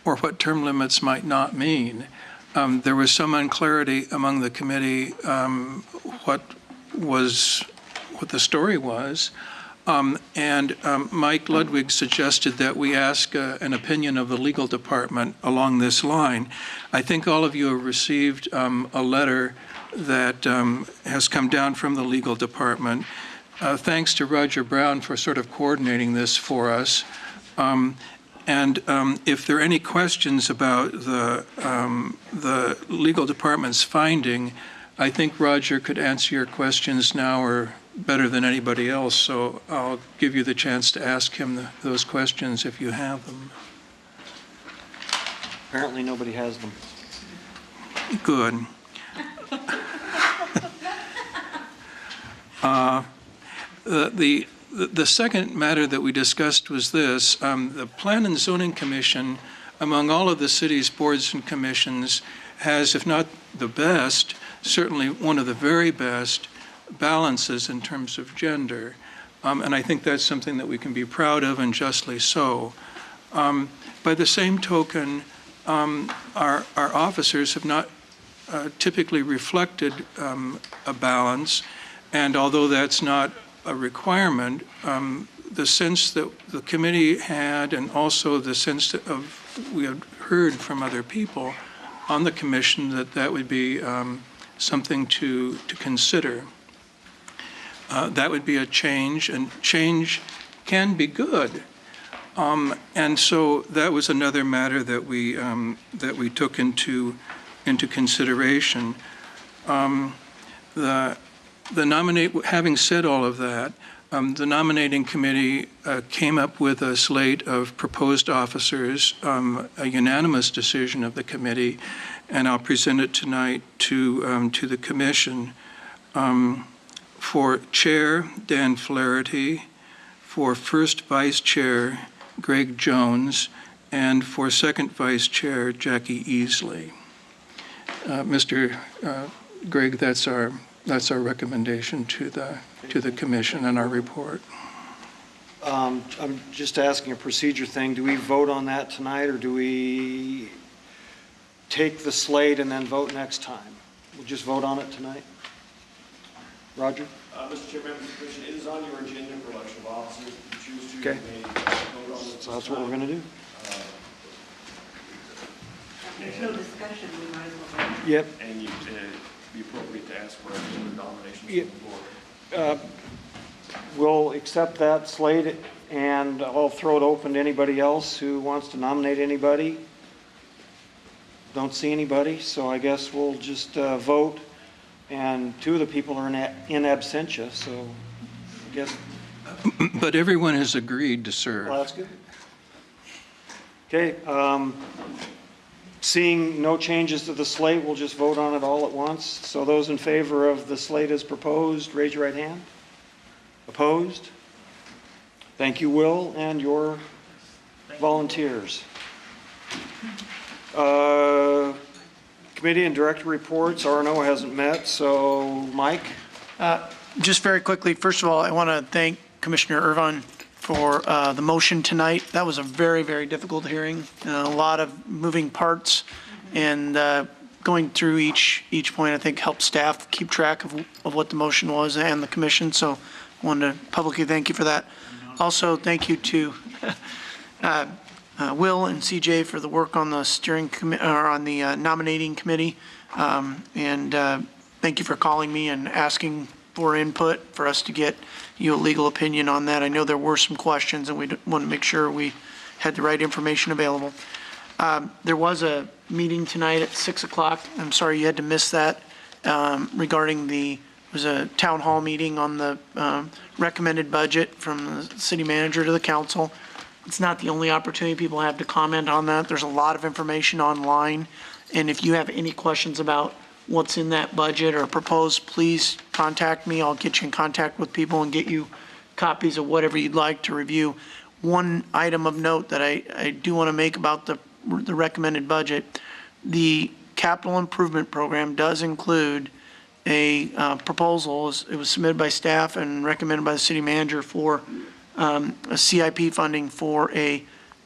or what term limits might not mean. There was some unclarity among the committee what the story was. And Mike Ludwig suggested that we ask an opinion of the legal department along this line. I think all of you have received a letter that has come down from the legal department. Thanks to Roger Brown for sort of coordinating this for us. And if there are any questions about the legal department's finding, I think Roger could answer your questions now or better than anybody else, so I'll give you the chance to ask him those questions if you have them. Apparently nobody has them. Good. The second matter that we discussed was this. The Plan and Zoning Commission, among all of the city's boards and commissions, has, if not the best, certainly one of the very best balances in terms of gender. And I think that's something that we can be proud of, and justly so. By the same token, our officers have not typically reflected a balance, and although that's not a requirement, the sense that the committee had, and also the sense of we had heard from other people on the commission, that would be something to consider. That would be a change, and change can be good. And so that was another matter that we took into consideration. Having said all of that, The nominating committee came up with a slate of proposed officers, a unanimous decision of the committee, and I'll present it tonight to the commission. For chair, Dan Flaherty; for first vice chair, Greg Jones; and for second vice chair, Jackie Easley. Mr. Greg, that's our recommendation to the commission and our report. I'm just asking a procedure thing. Do we vote on that tonight, or do we take the slate and then vote next time? We'll just vote on it tonight? Roger? Mr. Chair, members of the commission, it is on your agenda for election of officers. If you choose to, Okay. you may vote on it. So that's what we're going to do. There's no discussion, we might as well vote. Yep. And you, be appropriate to ask for other nominations Yep. from the board. We'll accept that slate, and I'll throw it open to anybody else who wants to nominate anybody. Don't see anybody, so I guess we'll just vote. And two of the people are in absentia, so I guess. But everyone has agreed to serve. Well, that's good. Okay, seeing no changes to the slate, we'll just vote on it all at once. So those in favor of the slate as proposed, raise your right hand. Opposed? Thank you, Will, and your volunteers. Committee and director reports. R&O hasn't met, so Mike? Just very quickly, first of all, I want to thank Commissioner Irvine for the motion tonight. That was a very, very difficult hearing, a lot of moving parts, and going through each point, I think, helped staff keep track of what the motion was and the commission, so I wanted to publicly thank you for that. Also, thank you to Will and CJ for the work on the steering committee, or on the nominating committee, and thank you for calling me and asking for input for us to get you a legal opinion on that. I know there were some questions, and we want to make sure we had the right information available. There was a meeting tonight at 6 o'clock. I'm sorry you had to miss that, regarding it was a town hall meeting on the recommended budget from the city manager to the council. It's not the only opportunity people have to comment on that. There's a lot of information online, and if you have any questions about what's in that budget or proposed, please contact me. I'll get you in contact with people and get you copies of whatever you'd like to review. One item of note that I do want to make about the recommended budget, the capital improvement program does include a proposal. It was submitted by staff and recommended by the city manager for a CIP funding for a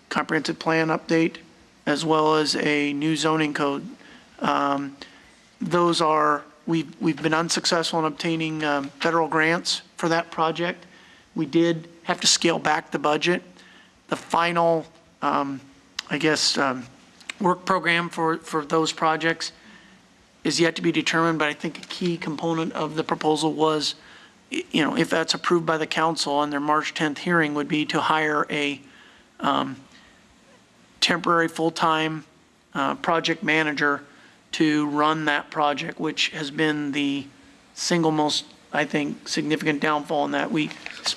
comprehensive plan update, as well as a new zoning code. Those are, we've been unsuccessful in obtaining federal grants for that project. We did have to scale back the budget. The final, work program for those projects is yet to be determined, but I think a key component of the proposal was, if that's approved by the council on their March 10th hearing, would be to hire a temporary full-time project manager to run that project, which has been the single most, I think, significant downfall in that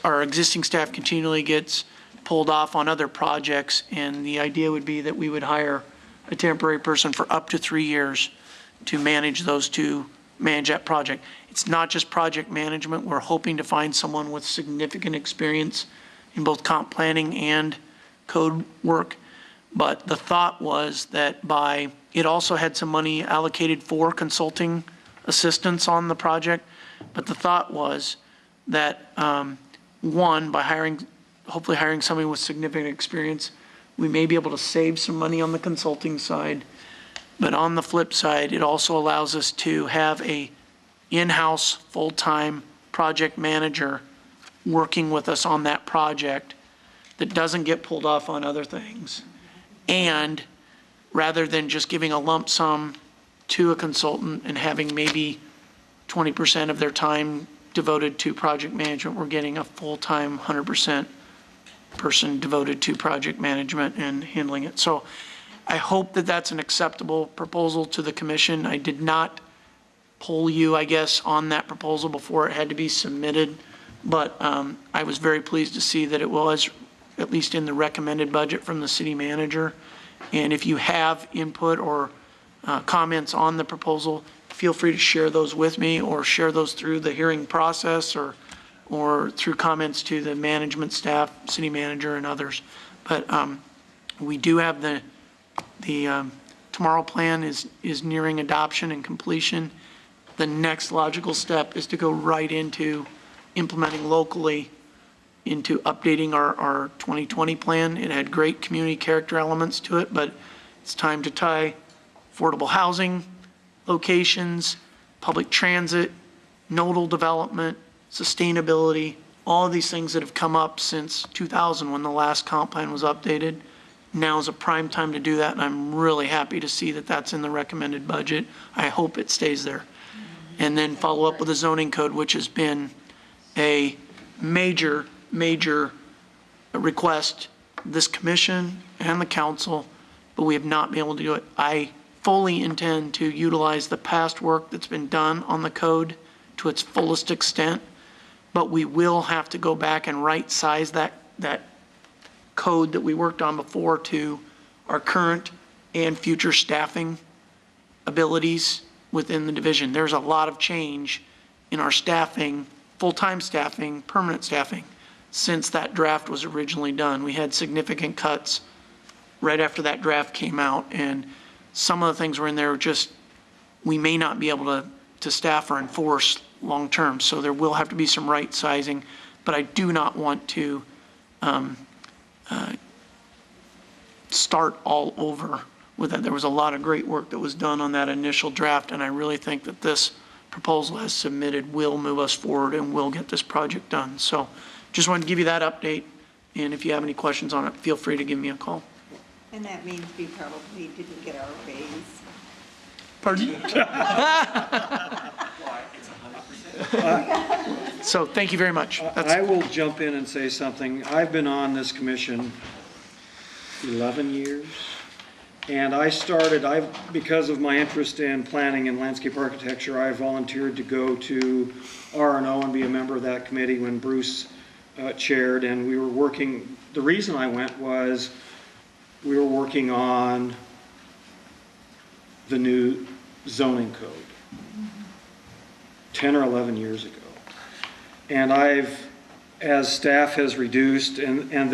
our existing staff continually gets pulled off on other projects, and the idea would be that we would hire a temporary person for up to 3 years to manage that project. It's not just project management. We're hoping to find someone with significant experience in both comp planning and code work. But the thought was that it also had some money allocated for consulting assistance on the project. But the thought was that, one, by hopefully hiring somebody with significant experience, we may be able to save some money on the consulting side. But on the flip side, it also allows us to have a in-house full-time project manager working with us on that project that doesn't get pulled off on other things. And rather than just giving a lump sum to a consultant and having maybe 20% of their time devoted to project management, we're getting a full-time 100% person devoted to project management and handling it. So I hope that that's an acceptable proposal to the commission. I did not poll you, I guess, on that proposal before it had to be submitted But I was very pleased to see that it was at least in the recommended budget from the city manager. And if you have input or comments on the proposal, feel free to share those with me or share those through the hearing process or through comments to the management staff, city manager, and others. But we do have the tomorrow plan is nearing adoption and completion. The next logical step is to go right into implementing locally into updating our 2020 plan. It had great community character elements to it, but it's time to tie affordable housing, locations, public transit, nodal development, sustainability, all of these things that have come up since 2000 when the last comp plan was updated. Now is a prime time to do that, and I'm really happy to see that that's in the recommended budget. I hope it stays there. And then follow up with the zoning code, which has been a major request, this commission and the council, but we have not been able to do it. I fully intend to utilize the past work that's been done on the code to its fullest extent, but we will have to go back and right size that code that we worked on before to our current and future staffing abilities within the division. There's a lot of change in our staffing, full-time staffing, permanent staffing, since that draft was originally done. We had significant cuts right after that draft came out, and some of the things were in there just, we may not be able to staff or enforce long-term. So there will have to be some right sizing, but I do not want to start all over with that. There was a lot of great work that was done on that initial draft, and I really think that this proposal as submitted will move us forward and will get this project done. So just wanted to give you that update, and if you have any questions on it, feel free to give me a call. And that means we probably didn't get our raise. Pardon? So thank you very much. I will jump in and say something. I've been on this commission 11 years, and I started, because of my interest in planning and landscape architecture, I volunteered to go to R&O and be a member of that committee when Bruce chaired, and we were working, the reason I went was we were working on the new zoning code 10 or 11 years ago. And as staff has reduced, and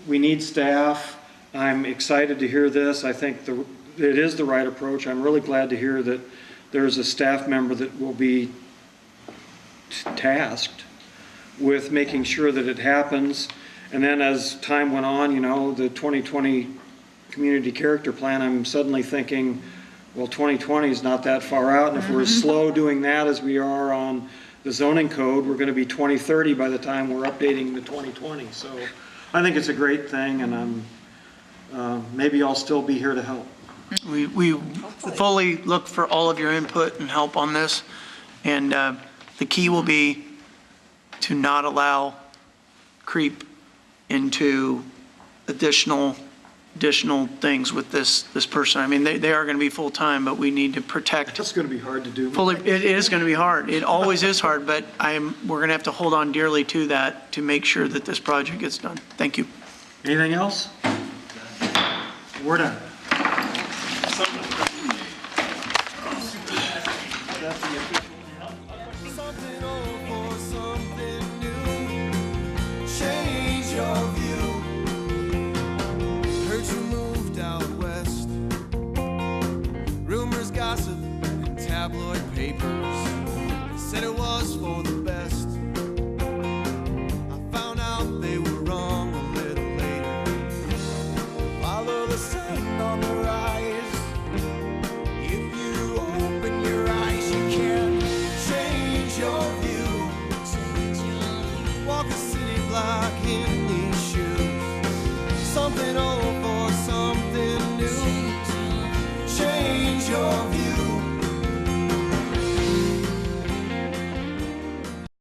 we need staff. I'm excited to hear this. I think it is the right approach. I'm really glad to hear that there's a staff member that will be tasked with making sure that it happens. And then as time went on, the 2020 community character plan, I'm suddenly thinking, well, 2020 is not that far out, and if we're as slow doing that as we are on the zoning code, we're going to be 2030 by the time we're updating the 2020. So I think it's a great thing, and maybe I'll still be here to help. We fully look for all of your input and help on this, and the key will be to not allow creep into additional things with this person. I mean, they are going to be full-time, but we need to protect. That's going to be hard to do. It is going to be hard. It always is hard, but we're going to have to hold on dearly to that to make sure that this project gets done. Thank you. Anything else? We're done. Something old for something new. Change your view. Heard you moved out west. Rumors, gossip, and tabloid papers said it was for the best. I found out they were wrong a little later. Follow the sun on the rise. If you open your eyes, you can change your view. Walk a city block in these shoes. Something old.